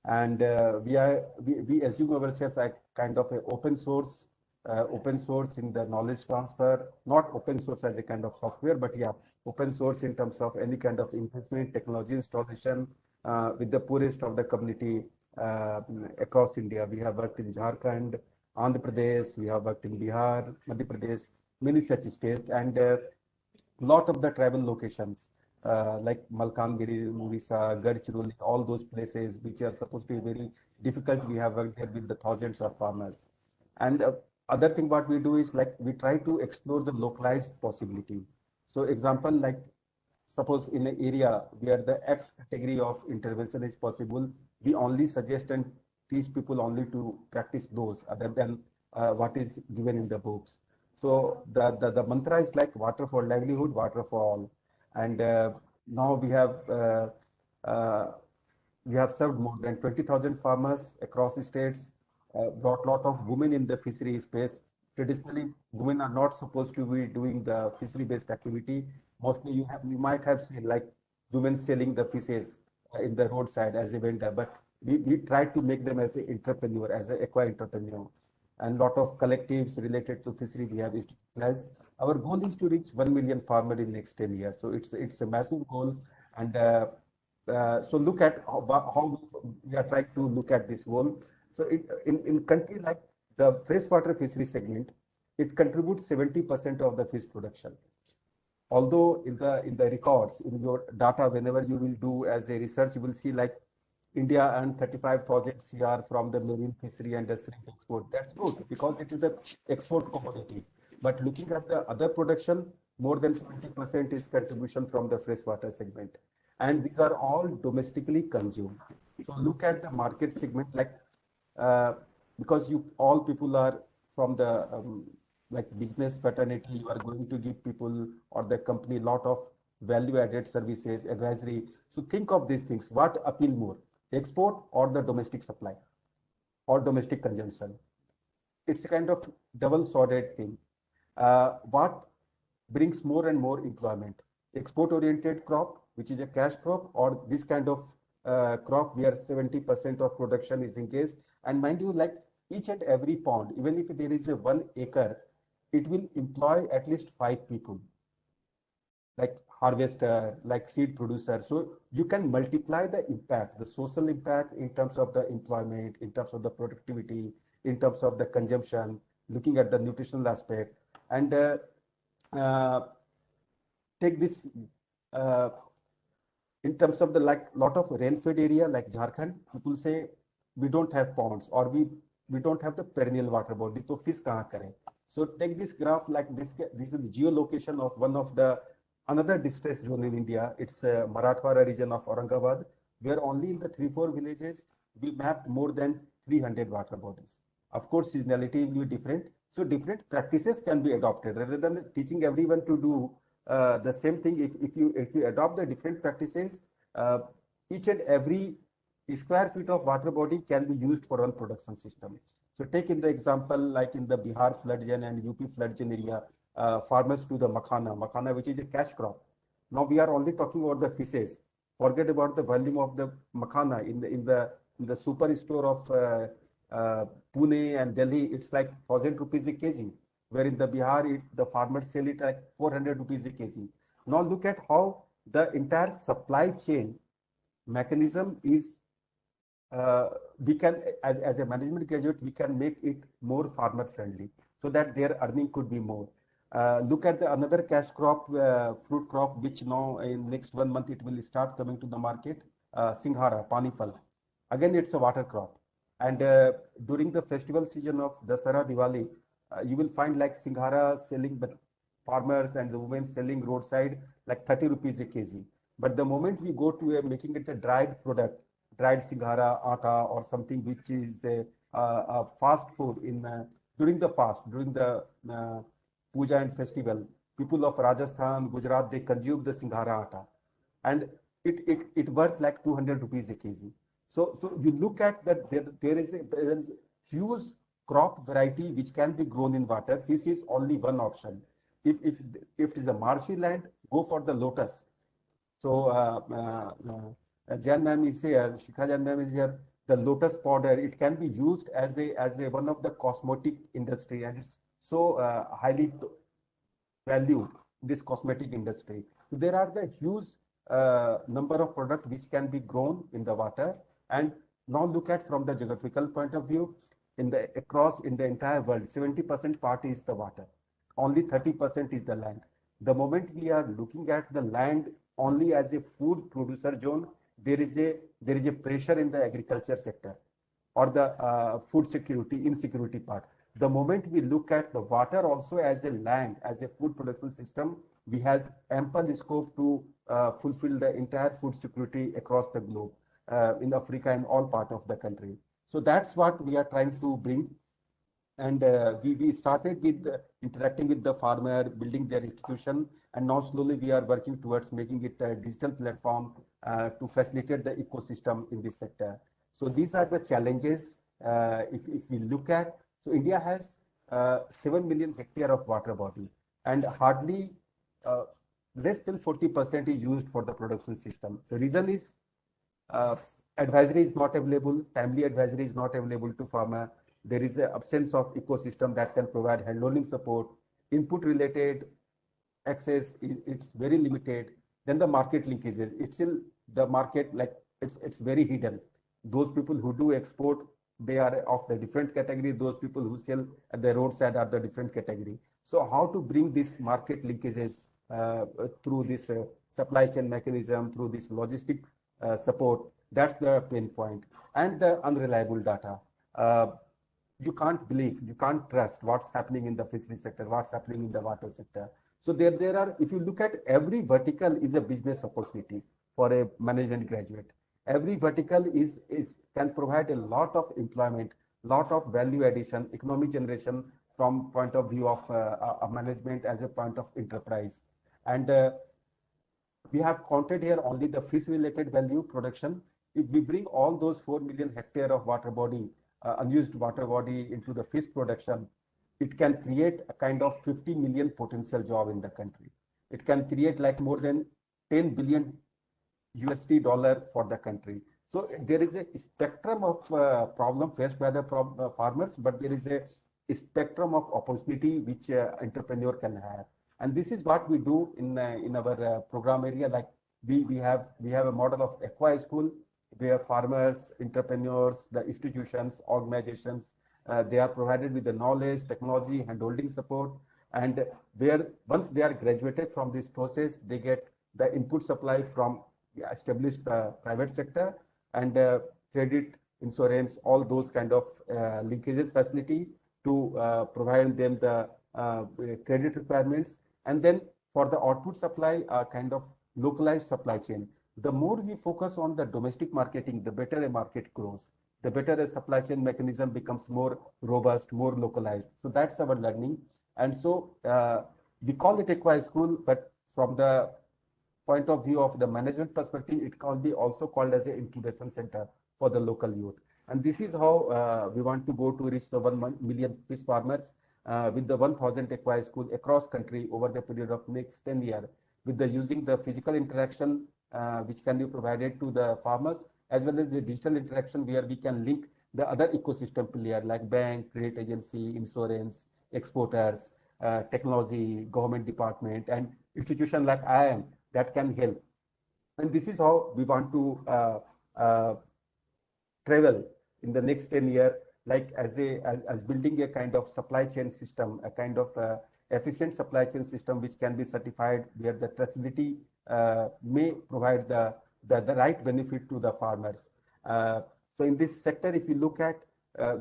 And we assume ourselves like kind of an open source in the knowledge transfer, not open source as a kind of software, but yeah, open source in terms of any kind of investment, technology installation with the poorest of the community across India. We have worked in Jharkhand, Andhra Pradesh, we have worked in Bihar, Madhya Pradesh, many such states, and lot of the tribal locations like Malkangiri, Murisa, Gadchiroli, all those places which are supposed to be very difficult. We have worked there with the thousands of farmers. And other thing what we do is like we try to explore the localized possibility. So example, like suppose in an area where the X category of intervention is possible, we only suggest and teach people only to practice those other than what is given in the books. So the mantra is like water for livelihood, water for all. And now we have served more than 20,000 farmers across states, brought lot of women in the fishery space. Traditionally, women are not supposed to be doing the fishery-based activity. Mostly you might have seen like women selling the fishes in the roadside as a vendor, but we try to make them as an entrepreneur, as an aqua entrepreneur. And lot of collectives related to fishery we have utilized. Our goal is to reach 1 million farmer in next 10 years. So it's a massive goal. And so look at how we are trying to look at this goal. So in country like the freshwater fishery segment, it contributes 70% of the fish production. Although in the records, in your data, whenever you will do as a research, you will see like India earned 35,000 CR from the marine fishery and the shrimp export. That's good because it is an export commodity. But looking at the other production, more than 70% is contribution from the freshwater segment. And these are all domestically consumed. So look at the market segment like because all people are from the like business fraternity, you are going to give people or the company lot of value added services, advisory. So think of these things. What appeal more, export or the domestic supply or domestic consumption? It's a kind of double-sworded thing. What brings more and more employment. Export-oriented crop, which is a cash crop, or this kind of crop where 70% of production is engaged. And mind you, like each and every pond, even if there is a 1 acre, it will employ at least 5 people, like harvester, like seed producer. So you can multiply the impact, the social impact in terms of the employment, in terms of the productivity, in terms of the consumption, looking at the nutritional aspect. And uh, take this uh, in terms of the like lot of rain-fed area like Jharkhand, people say we don't have ponds or we don't have the perennial water body, so fish kahan kare? So take this graph like this. This is the geolocation of one of the another distress zone in India. It's Marathwada region of Aurangabad, where only in the 3-4 villages we mapped more than 300 water bodies. Of course, seasonality will be different. So different practices can be adopted rather than teaching everyone to do the same thing. If you adopt the different practices, uh, each and every square feet of water body can be used for one production system. So take in the example like in the Bihar flood zone and UP flood zone area, farmers do the makhana, which is a cash crop. Now we are only talking about the fishes. Forget about the volume of the makhana in the superstore of Pune and Delhi. It's like 1,000 rupees a kg, where in the Bihar the farmers sell it at 400 rupees a kg. Now look at how the entire supply chain mechanism is. We can, as a management graduate, we can make it more farmer friendly so that their earning could be more. Look at the another cash crop, fruit crop, which now in next 1 month it will start coming to the market. Singhara, Panifal. Again, it's a water crop. And during the festival season of Dasara, Diwali, you will find like Singhara selling, but farmers and the women selling roadside like 30 rupees a kg. But the moment we go to making it a dried product, dried Singhara, atta, or something which is a fast food in during the fast, during the puja and festival, people of Rajasthan, Gujarat, they consume the Singhara atta, and it worth like 200 rupees a kg. So you look at that there is a huge crop variety which can be grown in water. Fish is only one option. If it is a marshy land, go for the lotus. So Jan ma'am is here, Shikha Jan ma'am is here. The lotus powder, it can be used as a one of the cosmetic industry, and it's so highly valued, this cosmetic industry. So there are the huge number of products which can be grown in the water. And now look at from the geographical point of view, in the entire world, 70% part is the water, only 30% is the land. The moment we are looking at the land only as a food producer zone, there is a pressure in the agriculture sector or the food security, insecurity part. The moment we look at the water also as a land, as a food production system, we have ample scope to fulfill the entire food security across the globe, in Africa and all part of the country. So that's what we are trying to bring. And we started with interacting with the farmer, building their institution, and now slowly we are working towards making it a digital platform to facilitate the ecosystem in this sector. So these are the challenges. If we look at, so India has 7 million hectare of water body, and hardly less than 40% is used for the production system. The reason is advisory is not available, timely advisory is not available to farmer. There is an absence of ecosystem that can provide handholding support. Input related access it's very limited. Then the market linkages, it's still the market, like it's very hidden. Those people who do export, they are of the different category. Those people who sell at the roadside are the different category. So how to bring this market linkages through this supply chain mechanism, through this logistic support, that's the pain point. And the unreliable data. You can't believe, you can't trust what's happening in the fishery sector, what's happening in the water sector. So there are, if you look at every vertical is a business opportunity for a management graduate. Every vertical can provide a lot of employment, lot of value addition, economic generation from point of view of management as a point of enterprise. And we have counted here only the fish related value production. If we bring all those 4 million hectare of water body, unused water body into the fish production, it can create a kind of 50 million potential job in the country. It can create like more than 10 billion USD dollar for the country. So there is a spectrum of problem faced by the farmers, but there is a spectrum of opportunity which entrepreneur can have. And this is what we do in our program area. Like we have a model of Equi School where farmers, entrepreneurs, the institutions, organizations, they are provided with the knowledge, technology, hand-holding support, and where once they are graduated from this process, they get the input supply from established private sector and credit, insurance, all those kind of linkages facility to provide them the credit requirements. And then for the output supply, kind of localized supply chain. The more we focus on the domestic marketing, the better a market grows, the better a supply chain mechanism becomes more robust, more localized. So that's our learning. And so we call it Equi School, but from the point of view of the management perspective, it can be also called as an incubation center for the local youth. And this is how we want to go to reach the 1 million fish farmers with the 1,000 Equi School across country over the period of next 10 years, with the using the physical interaction which can be provided to the farmers, as well as the digital interaction where we can link the other ecosystem player like bank, credit agency, insurance, exporters, technology, government department, and institution like IIM that can help. And this is how we want to travel in the next 10 years, like as building a kind of supply chain system, a kind of efficient supply chain system which can be certified, where the traceability may provide the right benefit to the farmers. So in this sector, if you look at,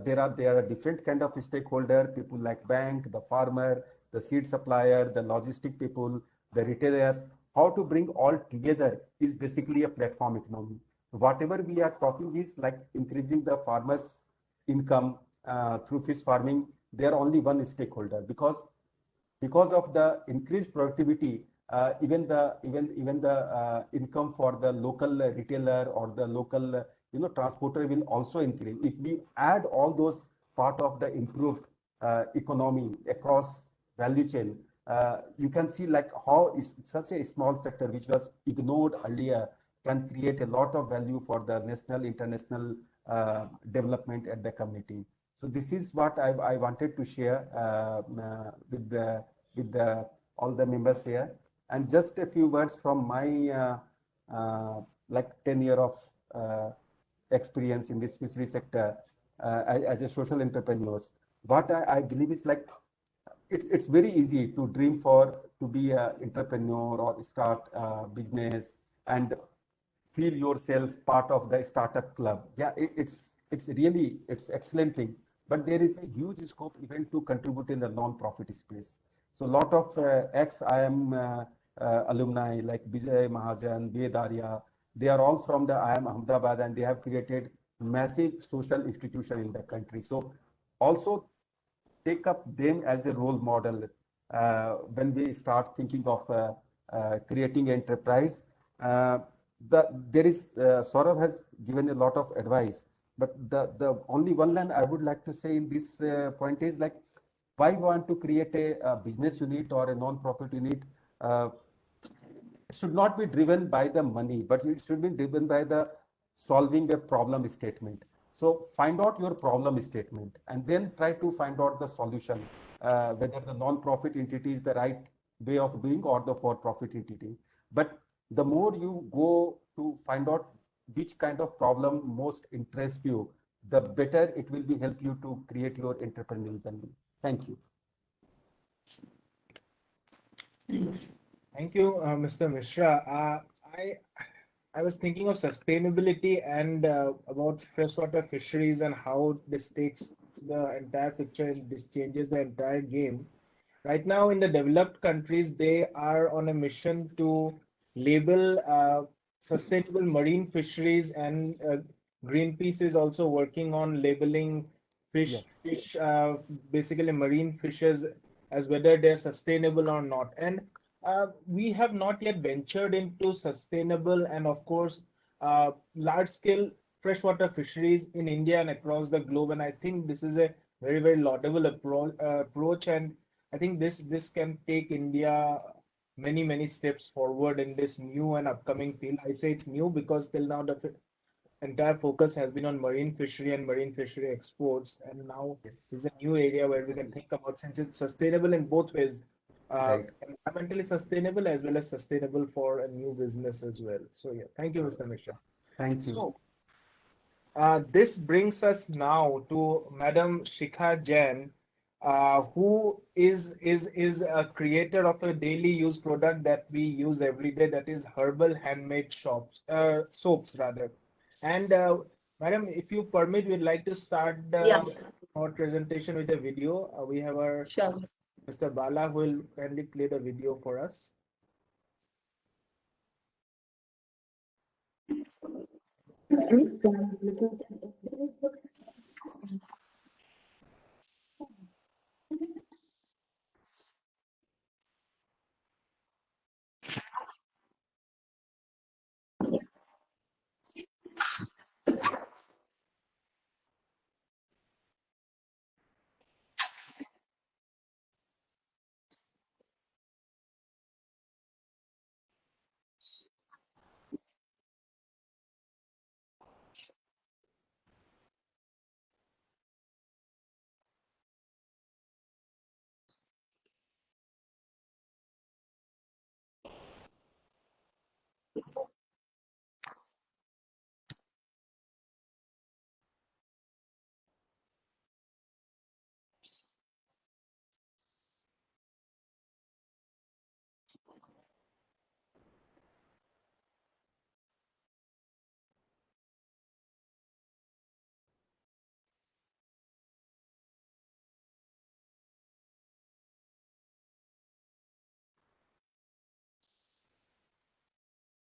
there are different kind of stakeholder, people like bank, the farmer, the seed supplier, the logistic people, the retailers. How to bring all together is basically a platform economy. Whatever we are talking is like increasing the farmers' income through fish farming. They are only one stakeholder because of the increased productivity, even the income for the local retailer or the local transporter will also increase. If we add all those part of the improved economy across value chain, you can see like how is such a small sector which was ignored earlier can create a lot of value for the national, international development at the community. So this is what I wanted to share with all the members here. And just a few words from my like 10 year of experience in this fishery sector as a social entrepreneurs. What I believe is like it's very easy to dream to be an entrepreneur or start a business and feel yourself part of the startup club. Yeah, it's excellent thing, but there is a huge scope even to contribute in the non-profit space. So a lot of ex-IIM alumni like Vijay Mahajan, Ved Arya, they are all from the IIM Ahmedabad and they have created massive social institution in the country. So also take up them as a role model when we start thinking of creating enterprise. Saurav has given a lot of advice, but the only one line I would like to say in this point is like, why want to create a business unit or a non-profit unit? It should not be driven by the money, but it should be driven by the solving a problem statement. So find out your problem statement and then try to find out the solution, whether the non-profit entity is the right way of doing or the for-profit entity. But the more you go to find out which kind of problem most interests you, the better it will be help you to create your entrepreneurial journey. Thank you. Thank you, Mr. Mishra. I was thinking of sustainability and about freshwater fisheries and how this takes the entire picture and this changes the entire game. Right now, in the developed countries, they are on a mission to label sustainable marine fisheries, and Greenpeace is also working on labeling basically marine fishes as whether they're sustainable or not. And we have not yet ventured into sustainable and, of course, large-scale freshwater fisheries in India and across the globe. And I think this is a Very, very laudable approach, and I think this can take India many steps forward in this new and upcoming field. I say it's new because till now the entire focus has been on marine fishery and marine fishery exports, and now Yes. is a new area where we can think about, since it's sustainable in both ways, Right. environmentally sustainable as well as sustainable for a new business as well. So yeah, thank you, Mr. Mishra. Thank you. So this brings us now to Madam Shikha Jain, who is a creator of a daily use product that we use every day, that is herbal handmade soaps rather. And Madam, if you permit, we'd like to start Yeah, our presentation with a video. We have our sure. Mr. Bala who will kindly play the video for us.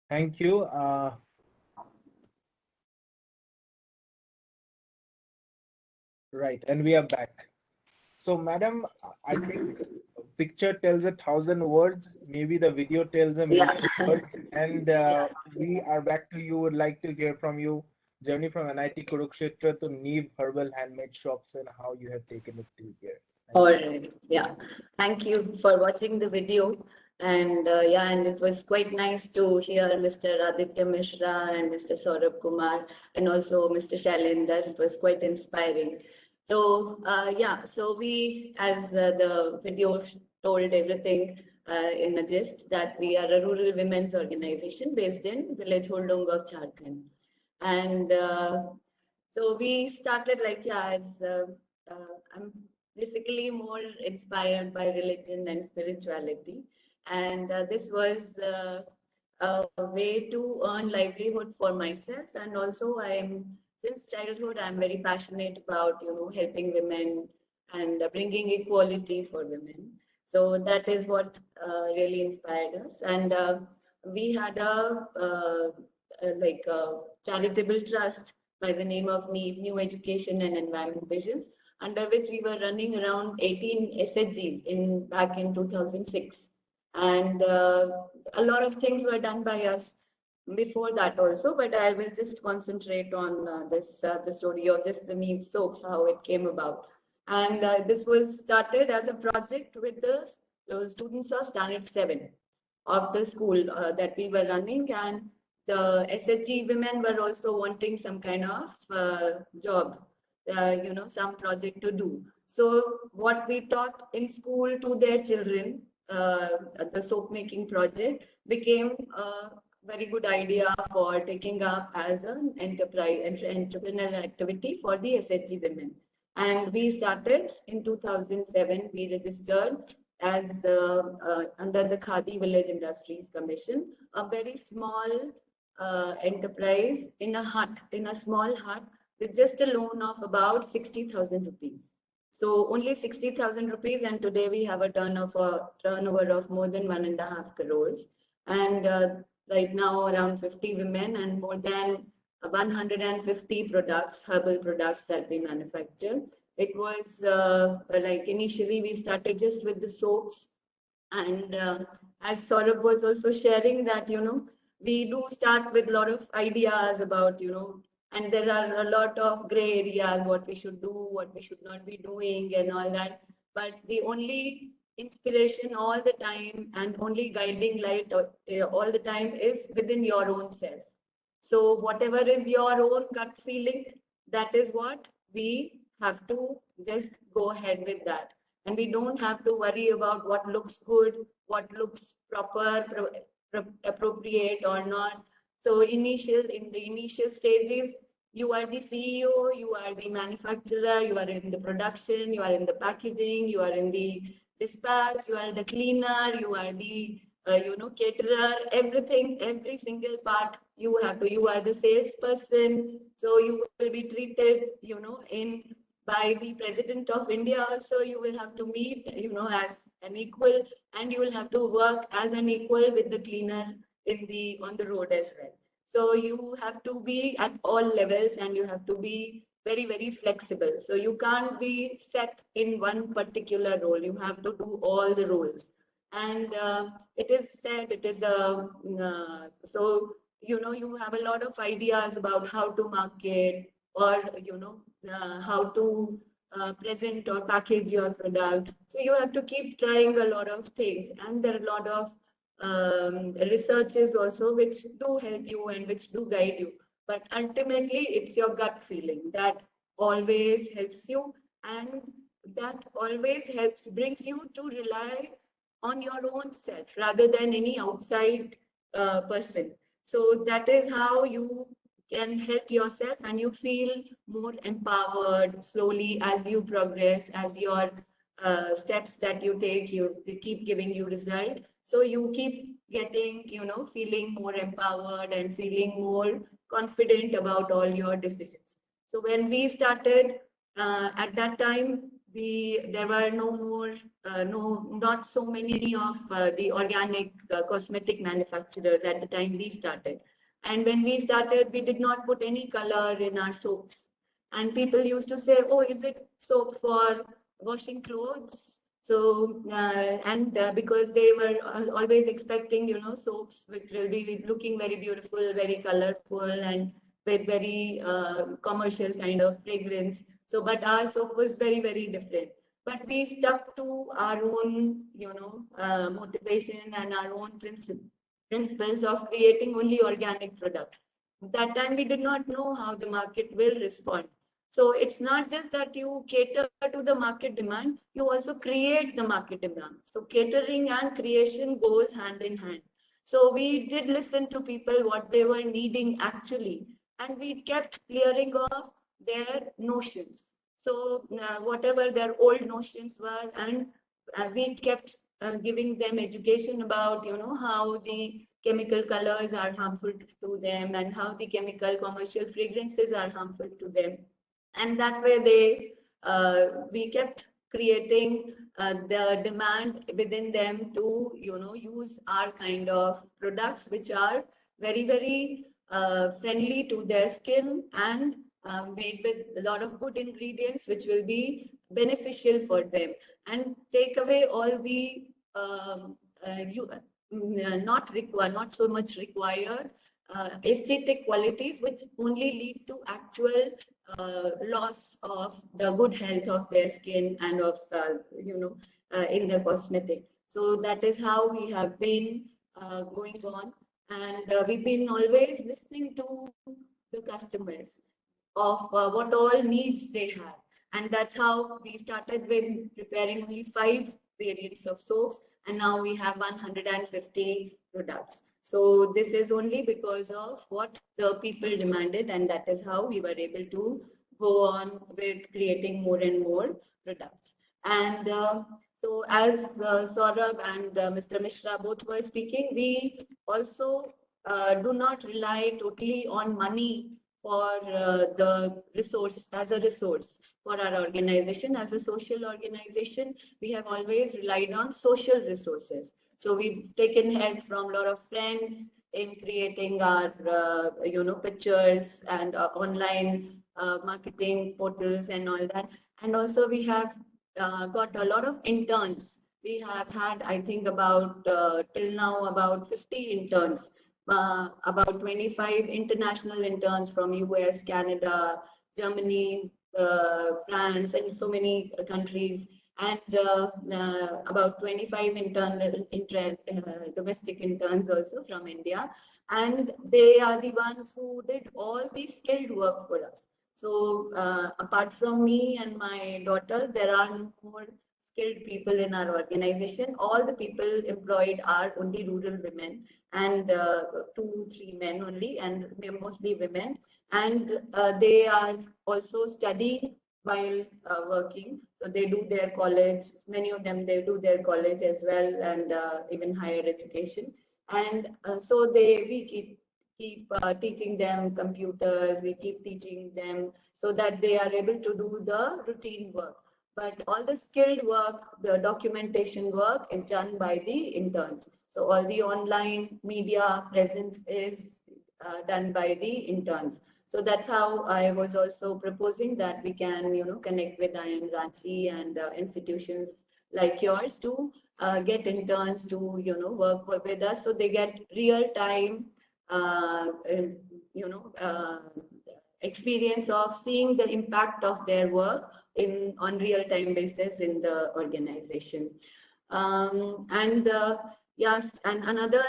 Thank you. Right, and we are back. So, madam, I think picture tells 1,000 words. Maybe the video tells a Yeah. million words. And we are back to you. Would like to hear from you. Journey from NIT Kurukshetra to Neve Herbal Handmade Shops and how you have taken it till here. All right. Yeah. Thank you for watching the video. And yeah, and it was quite nice to hear Mr. Aditya Mishra and Mr. Saurabh Kumar and also Mr. Shailendra. It was quite inspiring. So yeah, so we, as the video told everything in a gist, that we are a rural women's organization based in village Holdong of Jharkhand. And so we started like, yeah, as I'm basically more inspired by religion and spirituality. And this was a way to earn livelihood for myself. And also since childhood, I'm very passionate about, helping women and bringing equality for women. So that is what really inspired us. And we had a charitable trust by the name of New Education and Environment Visions, under which we were running around 18 SHGs back in 2006. And a lot of things were done by us before that also, but I will just concentrate on the story of just the Neve soaps, how it came about. And this was started as a project with the students of Standard 7 of the school that we were running, and the SHG women were also wanting some kind of job, some project to do. So what we taught in school to their children, the soap making project became a very good idea for taking up as an entrepreneurial activity for the SHG women. And we started in 2007, we registered as under the Khadi Village Industries Commission, a very small enterprise in a small hut with just a loan of about 60,000 rupees. So only 60,000 rupees, and today we have a turnover of more than 1.5 crores. And right now around 50 women and more than 150 products, herbal products that we manufacture. It was like initially we started just with the soaps, and as Saurabh was also sharing that, we do start with a lot of ideas about, And there are a lot of gray areas, what we should do, what we should not be doing, and all that. But the only inspiration all the time and only guiding light all the time is within your own self. So whatever is your own gut feeling, that is what we have to just go ahead with that. And we don't have to worry about what looks good, what looks proper, appropriate or not. So in the initial stages, you are the CEO, you are the manufacturer, you are in the production, you are in the packaging, you are in the dispatch, you are the cleaner, you are the caterer, everything, every single part you have to, you are the salesperson. So you will be treated, in by the President of India also, you will have to meet, as an equal, and you will have to work as an equal with the cleaner on the road as well. So you have to be at all levels and you have to be very, very flexible. So you can't be set in one particular role. You have to do all the roles. And it is said, it is so, you have a lot of ideas about how to market or, how to present or package your product. So you have to keep trying a lot of things. And there are a lot of researches also which do help you and which do guide you. But ultimately, it's your gut feeling that always helps you, and that always brings you to rely on your own self rather than any outside person. So that is how you can help yourself and you feel more empowered slowly as you progress, as your steps that you take, they keep giving you result. So you keep getting, feeling more empowered and feeling more confident about all your decisions. So when we started at that time, there were not so many of the organic cosmetic manufacturers at the time we started. And when we started, we did not put any color in our soaps. And people used to say, oh, is it soap for washing clothes? So, because they were always expecting, soaps which will be looking very beautiful, very colorful, and with very commercial kind of fragrance. So, but our soap was very, very different. But we stuck to our own, motivation and our own principles of creating only organic product. That time we did not know how the market will respond. So it's not just that you cater to the market demand, you also create the market demand. So catering and creation goes hand in hand. So we did listen to people what they were needing actually, and we kept clearing off their notions. So whatever their old notions were, and we kept giving them education about, how the chemical colors are harmful to them and how the chemical commercial fragrances are harmful to them. And that way we kept creating the demand within them to, use our kind of products, which are very, very friendly to their skin and made with a lot of good ingredients, which will be beneficial for them, and take away all the not so much required aesthetic qualities, which only lead to actual loss of the good health of their skin and of, in the cosmetic. So that is how we have been going on. And we've been always listening to the customers of what all needs they have. And that's how we started with preparing only 5 variants of soaps. And now we have 150 products. So this is only because of what the people demanded, and that is how we were able to go on with creating more and more products. And so as Saurabh and Mr. Mishra both were speaking, we also do not rely totally on money for the resource, as a resource for our organization. As a social organization, we have always relied on social resources. So we've taken help from a lot of friends in creating our, pictures and online marketing portals and all that. And also we have got a lot of interns. We have had, I think, about till now about 50 interns about 25 international interns from US, Canada, Germany, France, and so many countries, and about 25 domestic interns also from India. And they are the ones who did all the skilled work for us. So apart from me and my daughter, there are more skilled people in our organization. All the people employed are only rural women, and 2-3 men only, and we're mostly women. And they are also studying while working. So they do their college, many of them, they do their college as well, and even higher education. And so we keep teaching them computers, we keep teaching them so that they are able to do the routine work. But all the skilled work, the documentation work is done by the interns. So all the online media presence is done by the interns. So that's how I was also proposing that we can, connect with IIM Ranchi and institutions like yours to get interns to, work with us. So they get real time, experience of seeing the impact of their work on real-time basis in the organization. Yes, and another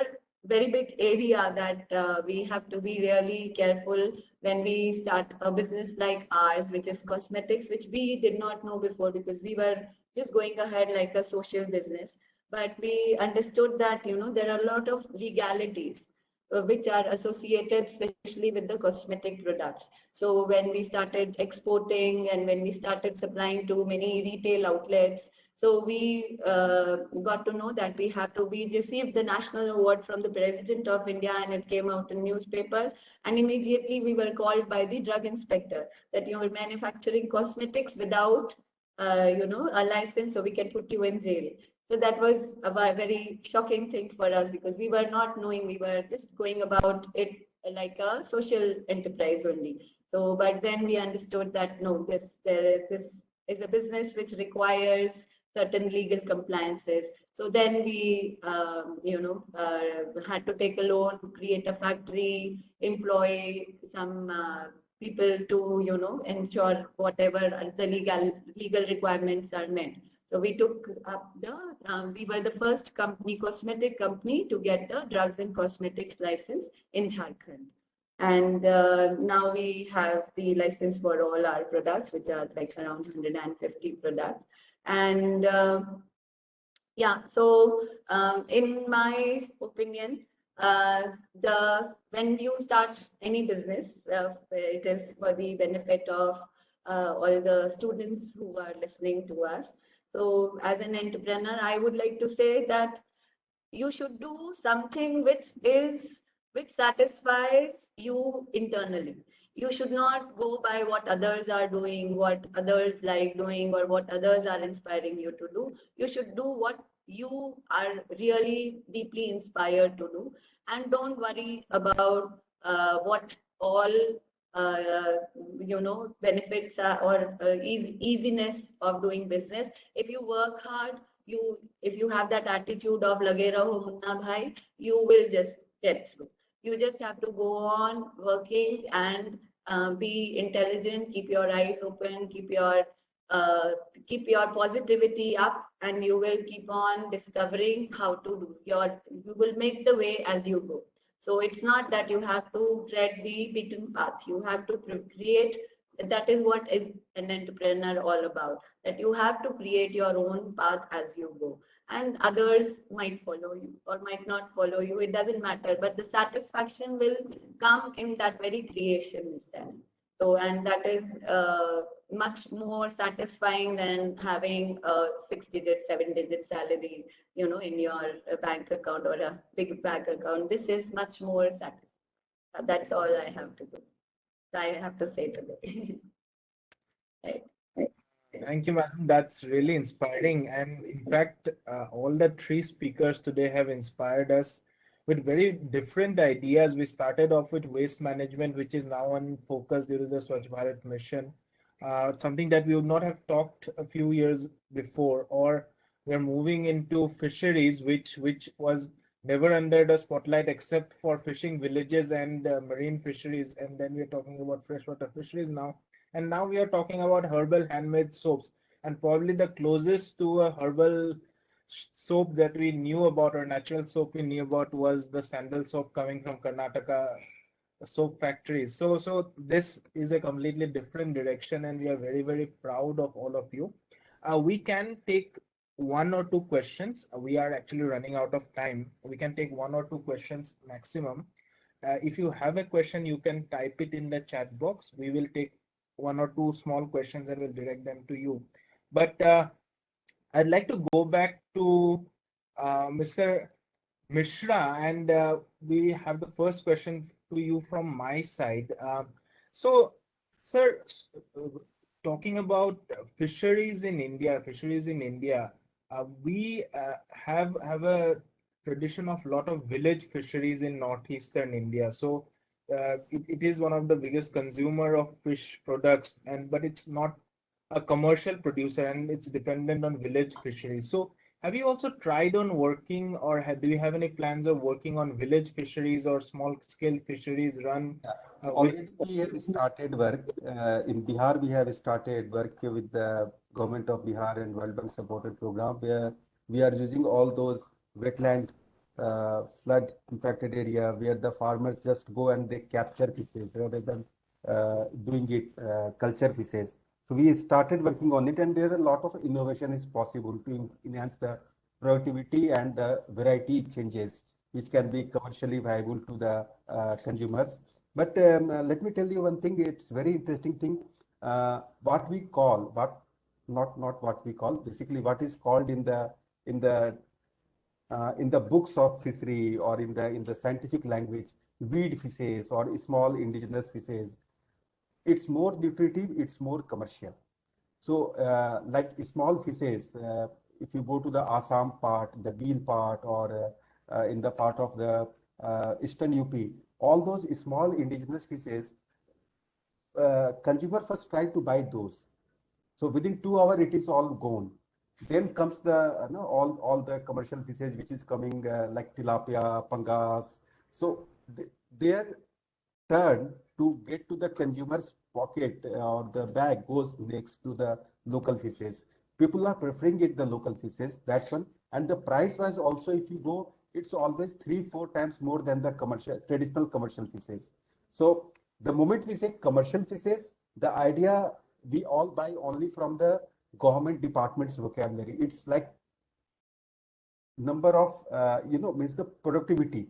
very big area that we have to be really careful when we start a business like ours, which is cosmetics, which we did not know before because we were just going ahead like a social business. But we understood that, there are a lot of legalities which are associated especially with the cosmetic products. So when we started exporting and when we started supplying to many retail outlets, so we got to know that we received the national award from the President of India, and it came out in newspapers. And immediately we were called by the drug inspector that you are manufacturing cosmetics without, a license, so we can put you in jail. So that was a very shocking thing for us because we were not knowing, we were just going about it like a social enterprise only. So, but then we understood that no, this is a business which requires certain legal compliances. So then we, had to take a loan, create a factory, employ some people to, ensure whatever the legal requirements are met. So we took up we were the first cosmetic company to get the drugs and cosmetics license in Jharkhand. And now we have the license for all our products, which are like around 150 products. And yeah, so in my opinion, when you start any business, it is for the benefit of all the students who are listening to us. So as an entrepreneur, I would like to say that you should do something which satisfies you internally. You should not go by what others are doing, what others like doing, or what others are inspiring you to do. You should do what you are really deeply inspired to do, and don't worry about what all benefits or easiness of doing business. If you work hard, if you have that attitude of lage raho munna bhai, you will just get through. You just have to go on working and be intelligent, keep your eyes open, keep your positivity up, and you will keep on discovering how to do you will make the way as you go. So it's not that you have to tread the beaten path. You have to create. That is what is an entrepreneur all about. That you have to create your own path as you go, and others might follow you or might not follow you. It doesn't matter. But the satisfaction will come in that very creation itself. So, and that is much more satisfying than having a 6-digit, 7-digit salary, in your bank account or a big bank account. This is much more satisfying. That's all I have to do. I have to say today. Right. Thank you, madam. That's really inspiring. And in fact, all the 3 speakers today have inspired us with very different ideas. We started off with waste management, which is now on focus due to the Swachh Bharat mission. Something that we would not have talked a few years before, or we're moving into fisheries, which was never under the spotlight except for fishing villages and marine fisheries. And then we're talking about freshwater fisheries now. And now we are talking about herbal handmade soaps. And probably the closest to a herbal soap that we knew about, or natural soap we knew about, was the sandal soap coming from Karnataka soap factories. So this is a completely different direction, and we are very, very proud of all of you. We can take one or two questions. We are actually running out of time. We can take one or two questions maximum. If you have a question, you can type it in the chat box. We will take one or two small questions and we'll direct them to you. But I'd like to go back to Mr. Mishra, and we have the first question to you from my side. So, sir, talking about fisheries in India, we have a tradition of lot of village fisheries in northeastern India. So, it is one of the biggest consumer of fish products, but it's not a commercial producer, and it's dependent on village fisheries. So, have you also tried on working, or do you have any plans of working on village fisheries or small scale fisheries run? Already we have started work in Bihar. We have started work with the government of Bihar and World Bank supported program, where we are using all those wetland flood impacted area where the farmers just go and they capture fishes rather than doing it culture fishes. So we started working on it, and there are a lot of innovation is possible to enhance the productivity and the variety changes, which can be commercially viable to the consumers. But let me tell you one thing. It's very interesting thing. What we call, not what we call, basically what is called in the books of fishery or in the scientific language, weed fishes or small indigenous fishes. It's more nutritive, it's more commercial. So like small fishes, if you go to the Assam part, the Beel part, or in the part of the Eastern UP, all those small indigenous fishes, consumer first try to buy those. So within 2 hours, it is all gone. Then comes the all the commercial fishes which is coming like tilapia, pangas. So their turn to get to the consumer's pocket or the bag goes next to the local fishes. People are preferring it the local fishes. That's one. And the price was also, if you go, it's always 3-4 times more than the traditional commercial fishes. So the moment we say commercial fishes, the idea we all buy only from the government department's vocabulary. It's like number of means the productivity.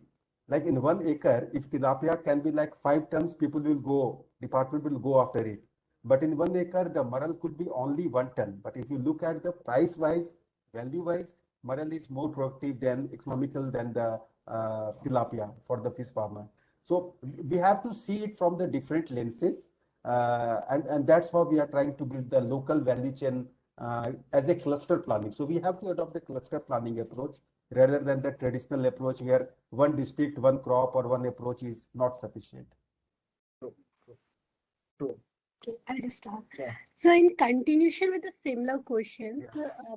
Like in 1 acre, if tilapia can be like 5 tons, department will go after it. But in 1 acre, the marl could be only 1 ton. But if you look at the price wise, value wise, marl is more productive than economical than the tilapia for the fish farmer. So we have to see it from the different lenses. And that's how we are trying to build the local value chain as a cluster planning. So we have to adopt the cluster planning approach rather than the traditional approach where one district, one crop, or one approach is not sufficient. True. Okay, I'll just start. Yeah. So in continuation with the similar questions,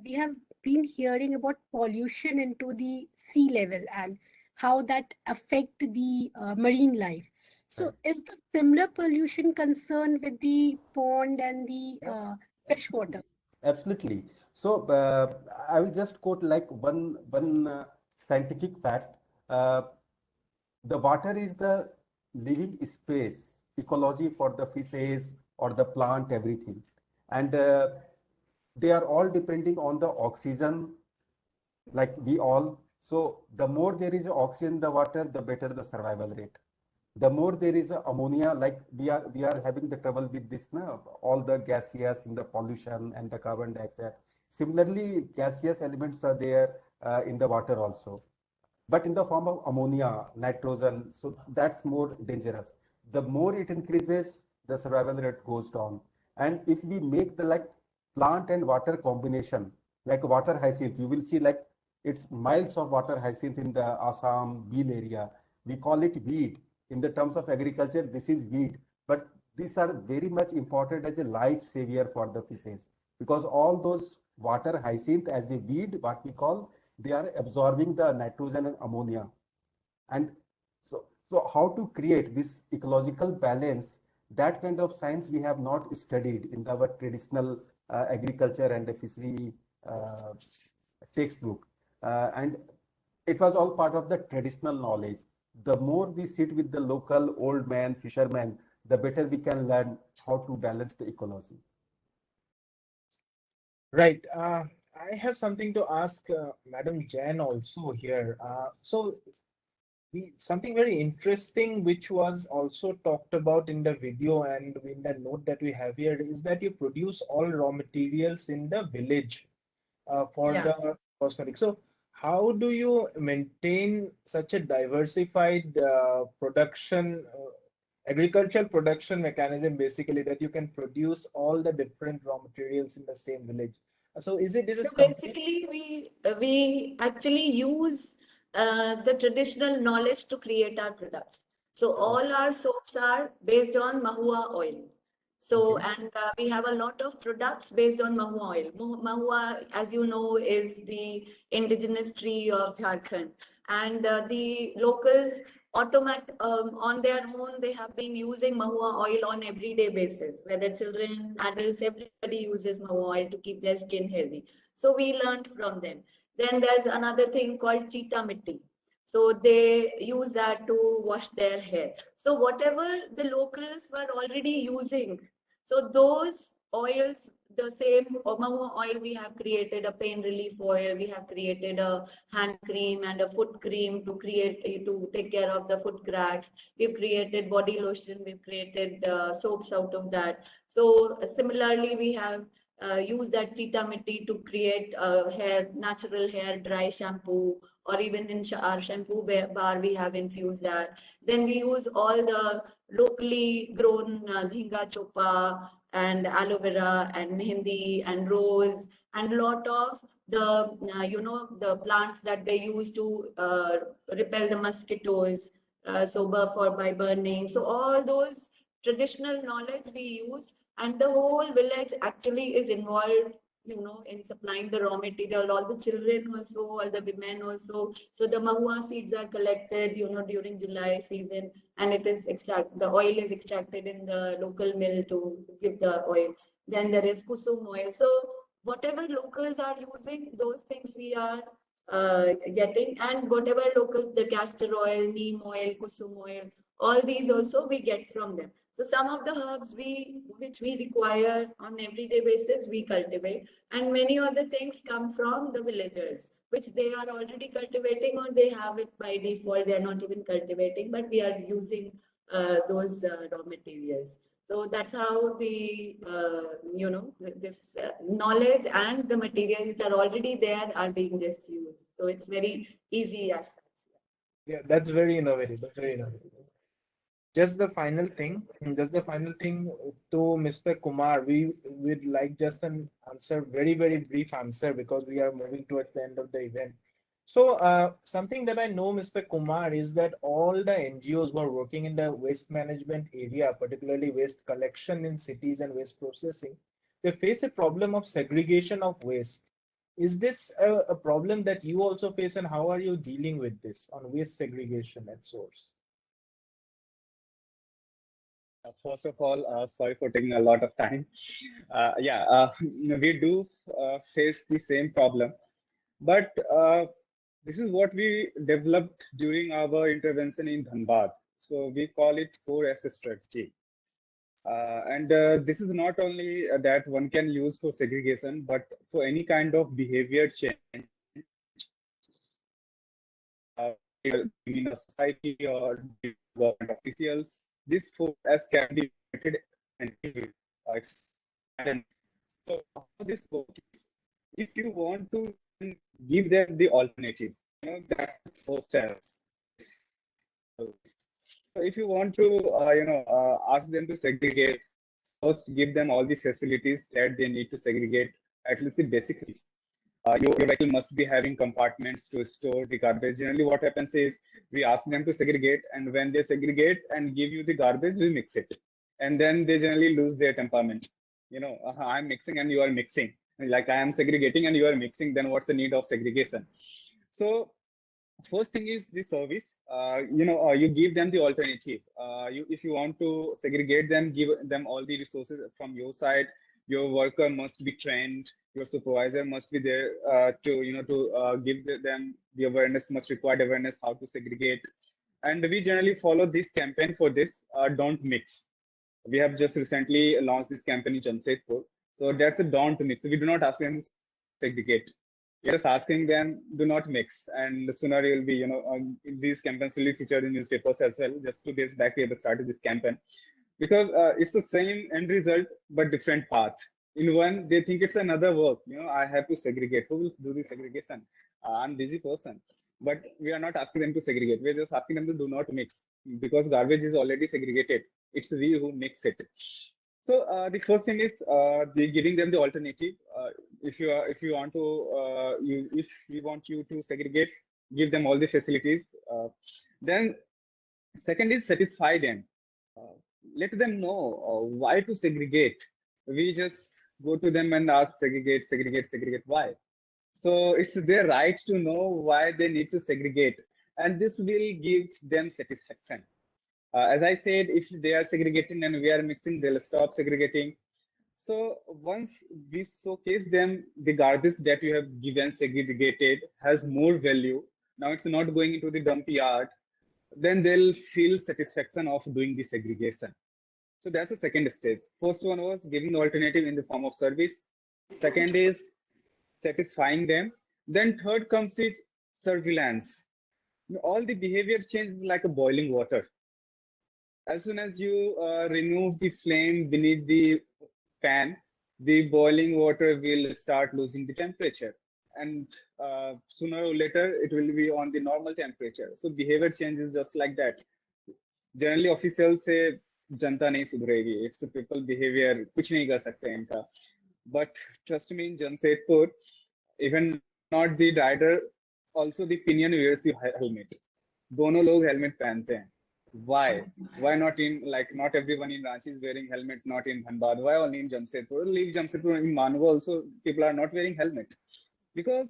we have been hearing about pollution into the sea level and how that affect the marine life. So Right. is the similar pollution concerned with the pond and the Yes, fresh water? absolutely. So I will just quote like one scientific fact. The water is the living space, ecology for the fishes or the plant, everything. And they are all depending on the oxygen, like we all. So the more there is oxygen in the water, the better the survival rate. The more there is ammonia, like we are having the trouble with this now, all the gaseous in the pollution and the carbon dioxide. Similarly, gaseous elements are there in the water also, but in the form of ammonia, nitrogen. So that's more dangerous. The more it increases, the survival rate goes down. And if we make the like plant and water combination, like water hyacinth, you will see like it's miles of water hyacinth in the Assam, Beel area. We call it weed. In the terms of agriculture, this is weed. But these are very much important as a life savior for the fishes, because all those water hyacinth as a weed, what we call, they are absorbing the nitrogen and ammonia. And so how to create this ecological balance, that kind of science we have not studied in our traditional agriculture and fishery textbook. And it was all part of the traditional knowledge. The more we sit with the local old man, fishermen, the better we can learn how to balance the ecology. Right. I have something to ask Madam Jain also here. Something very interesting which was also talked about in the video and in the note that we have here is that you produce all raw materials in the village for Yeah. the cosmetics. So how do you maintain such a diversified production, agricultural production mechanism, basically, that you can produce all the different raw materials in the same village? So is it So something? basically, we actually use the traditional knowledge to create our products. So all our soaps are based on mahua oil. So, Okay. and we have a lot of products based on mahua oil. Mahua, as you know, is the indigenous tree of Jharkhand. And the locals on their own, they have been using mahua oil on everyday basis, whether children, adults, everybody uses mahua oil to keep their skin healthy. So we learned from them. Then there's another thing called cheetah mitti. So they use that to wash their hair. So whatever the locals were already using, so those oils, the same mahua oil, we have created a pain relief oil, we have created a hand cream and a foot cream to take care of the foot cracks. We've created body lotion, we've created soaps out of that. So similarly, we have use that cheetah mitti to create natural hair dry shampoo, or even in our shampoo bar we have infused that. Then we use all the locally grown jhinga chopa and aloe vera and mehendi and rose and lot of the the plants that they use to repel the mosquitoes, by burning. So all those traditional knowledge we use, and the whole village actually is involved, in supplying the raw material. All the children also, all the women also. So the mahua seeds are collected, during July season, and the oil is extracted in the local mill to give the oil. Then there is kusum oil. So whatever locals are using, those things we are getting, and whatever locals, the castor oil, neem oil, kusum oil, all these also we get from them. So some of the herbs which we require on everyday basis, we cultivate, and many other things come from the villagers, which they are already cultivating, or they have it by default. They are not even cultivating, but we are using those raw materials. So that's how this knowledge and the materials which are already there are being just used. So it's very easy as such. Yeah, that's very innovative. That's very innovative. Just the final thing to Mr. Kumar. We would like just an answer, very, very brief answer, because we are moving towards the end of the event. So something that I know, Mr. Kumar, is that all the NGOs who are working in the waste management area, particularly waste collection in cities and waste processing, they face a problem of segregation of waste. Is this a problem that you also face, and how are you dealing with this on waste segregation at source? First of all, sorry for taking a lot of time. We do face the same problem, but this is what we developed during our intervention in Dhanbad. So we call it 4S strategy. This is not only that one can use for segregation, but for any kind of behavior change in a society or government officials. This 4S can be created and expanded. So how this works is, if you want to give them the alternative, that's the first step. So if you want to, ask them to segregate, first give them all the facilities that they need to segregate, at least the basic things. Your vehicle must be having compartments to store the garbage. Generally, what happens is we ask them to segregate, and when they segregate and give you the garbage, we mix it. And then they generally lose their temperament. I'm mixing and you are mixing. Like I am segregating and you are mixing, then what's the need of segregation? So first thing is the service. You give them the alternative. If you want to segregate them, give them all the resources from your side. Your worker must be trained. Your supervisor must be there to give them the awareness, much required awareness how to segregate. And we generally follow this campaign for this. Don't mix. We have just recently launched this campaign in Jamshedpur. So that's a don't mix. We do not ask them to segregate. We're just asking them, do not mix. And sooner you'll be, these campaigns will be featured in newspapers as well. Just 2 days back, we have started this campaign. Because it's the same end result, but different path. In one, they think it's another work. I have to segregate. Who will do the segregation? I'm busy person. But we are not asking them to segregate. We're just asking them to do not mix because garbage is already segregated. It's we who mix it. So the first thing is giving them the alternative. If we want you to segregate, give them all the facilities. Then second is satisfy them. Let them know why to segregate. We just go to them and ask segregate. Why? So it's their right to know why they need to segregate, and this will give them satisfaction. As I said, if they are segregating and we are mixing, they'll stop segregating. So once we showcase them the garbage that you have given segregated has more value, now it's not going into the dump yard, then they'll feel satisfaction of doing the segregation. So that's the second stage. First one was giving the alternative in the form of service. Second is satisfying them. Then third comes is surveillance. All the behavior change is like a boiling water. As soon as you remove the flame beneath the pan, the boiling water will start losing the temperature. And sooner or later, it will be on the normal temperature. So behavior changes just like that. Generally, officials say, जनता नहीं सुधरेगी. It's the people behavior. कुछ नहीं कर सकते इनका. But trust me, in Jamshedpur, even not the rider, also the pinion wears the helmet. दोनों लोग helmet पहनते हैं. Why? Why not in, like, not everyone in Ranchi is wearing helmet, not in Dhanbad? Why only in Jamshedpur? Leave Jamshedpur, in Mango also, people are not wearing helmet. Because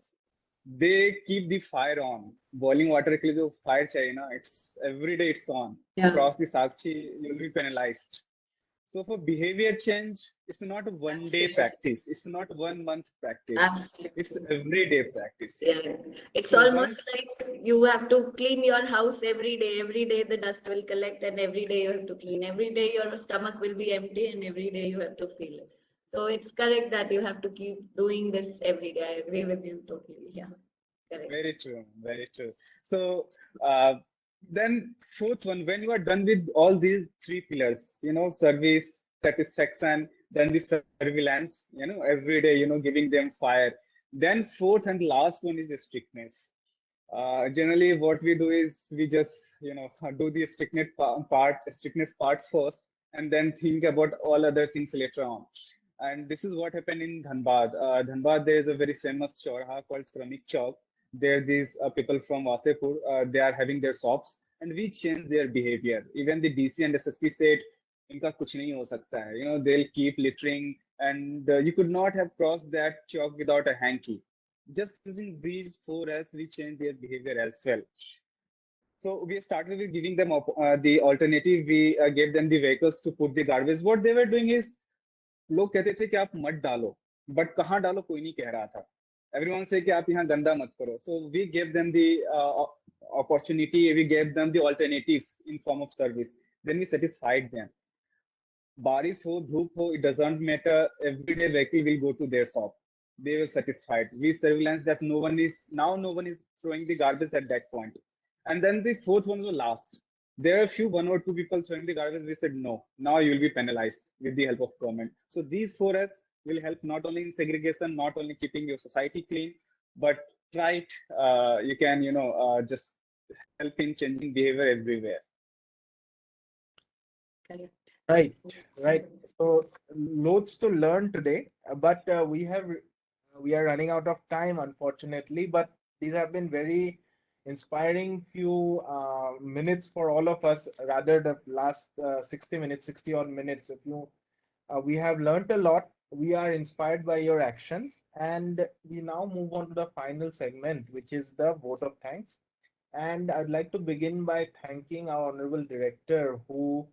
they keep the fire on. Boiling water के लिए जो fire चाहिए ना, it's every day it's on. Yeah. Cross the Sakshi, you'll be penalized. So for behavior change, it's not a one-day Absolutely. practice. It's not 1 month practice. Absolutely. It's everyday practice. Yeah, it's So almost once- like you have to clean your house every day. Every day the dust will collect, and every day you have to clean. Every day your stomach will be empty, and every day you have to feel it. So it's correct that you have to keep doing this every day. I agree with you totally. Yeah, correct. Very true, very true. So then fourth one, when you are done with all these 3 pillars, service, satisfaction, then the surveillance, every day, giving them fire. Then fourth and last one is the strictness. Generally, what we do is we just, do the strictness part first, and then think about all other things later on. And this is what happened in Dhanbad. Dhanbad, there is a very famous chowraha called Shramik Chowk. There, these people from Wasepur, they are having their shops, and we change their behavior. Even the DC and SSP said, "Inka kuch nahi ho sakta hai." They'll keep littering, and you could not have crossed that chalk without a hanky. Just using these 4 as we change their behavior as well. So we started with giving them the alternative. We gave them the vehicles to put the garbage. What they were doing is, लोग कहते थे कि आप मत डालो, but कहाँ डालो कोई नहीं कह रहा था. Everyone say कि आप यहाँ गंदा मत करो. So we gave them the opportunity. We gave them the alternatives in form of service. Then we satisfied them. Baris ho, dhoop ho, it doesn't matter. Everyday vehicle will go to their shop. They were satisfied. We surveillance that no one is throwing the garbage at that point. And then the fourth one was last. There are 1 or 2 people throwing the garbage. We said, no, now you will be penalized with the help of government. So these 4 S will help not only in segregation, not only keeping your society clean, but try it. You can, just help in changing behavior everywhere. Correct. Right. So loads to learn today, but we are running out of time, unfortunately. But these have been very inspiring few minutes for all of us. Rather, the last 60 odd minutes. We have learned a lot. we are inspired by your actions, and we now move on to the final segment, which is the vote of thanks. And I'd like to begin by thanking our Honorable Director, who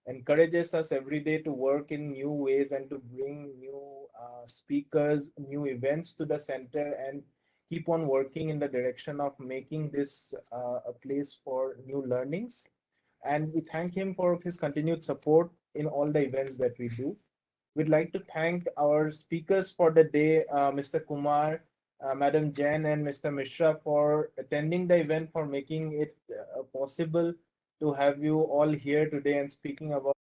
encourages us every day to work in new ways and to bring new speakers, new events to the center, and keep on working in the direction of making this a place for new learnings. And we thank him for his continued support in all the events that we do. We'd like to thank our speakers for the day, Mr. Kumar, Madam Jain, and Mr. Mishra, for attending the event, for making it possible to have you all here today and speaking about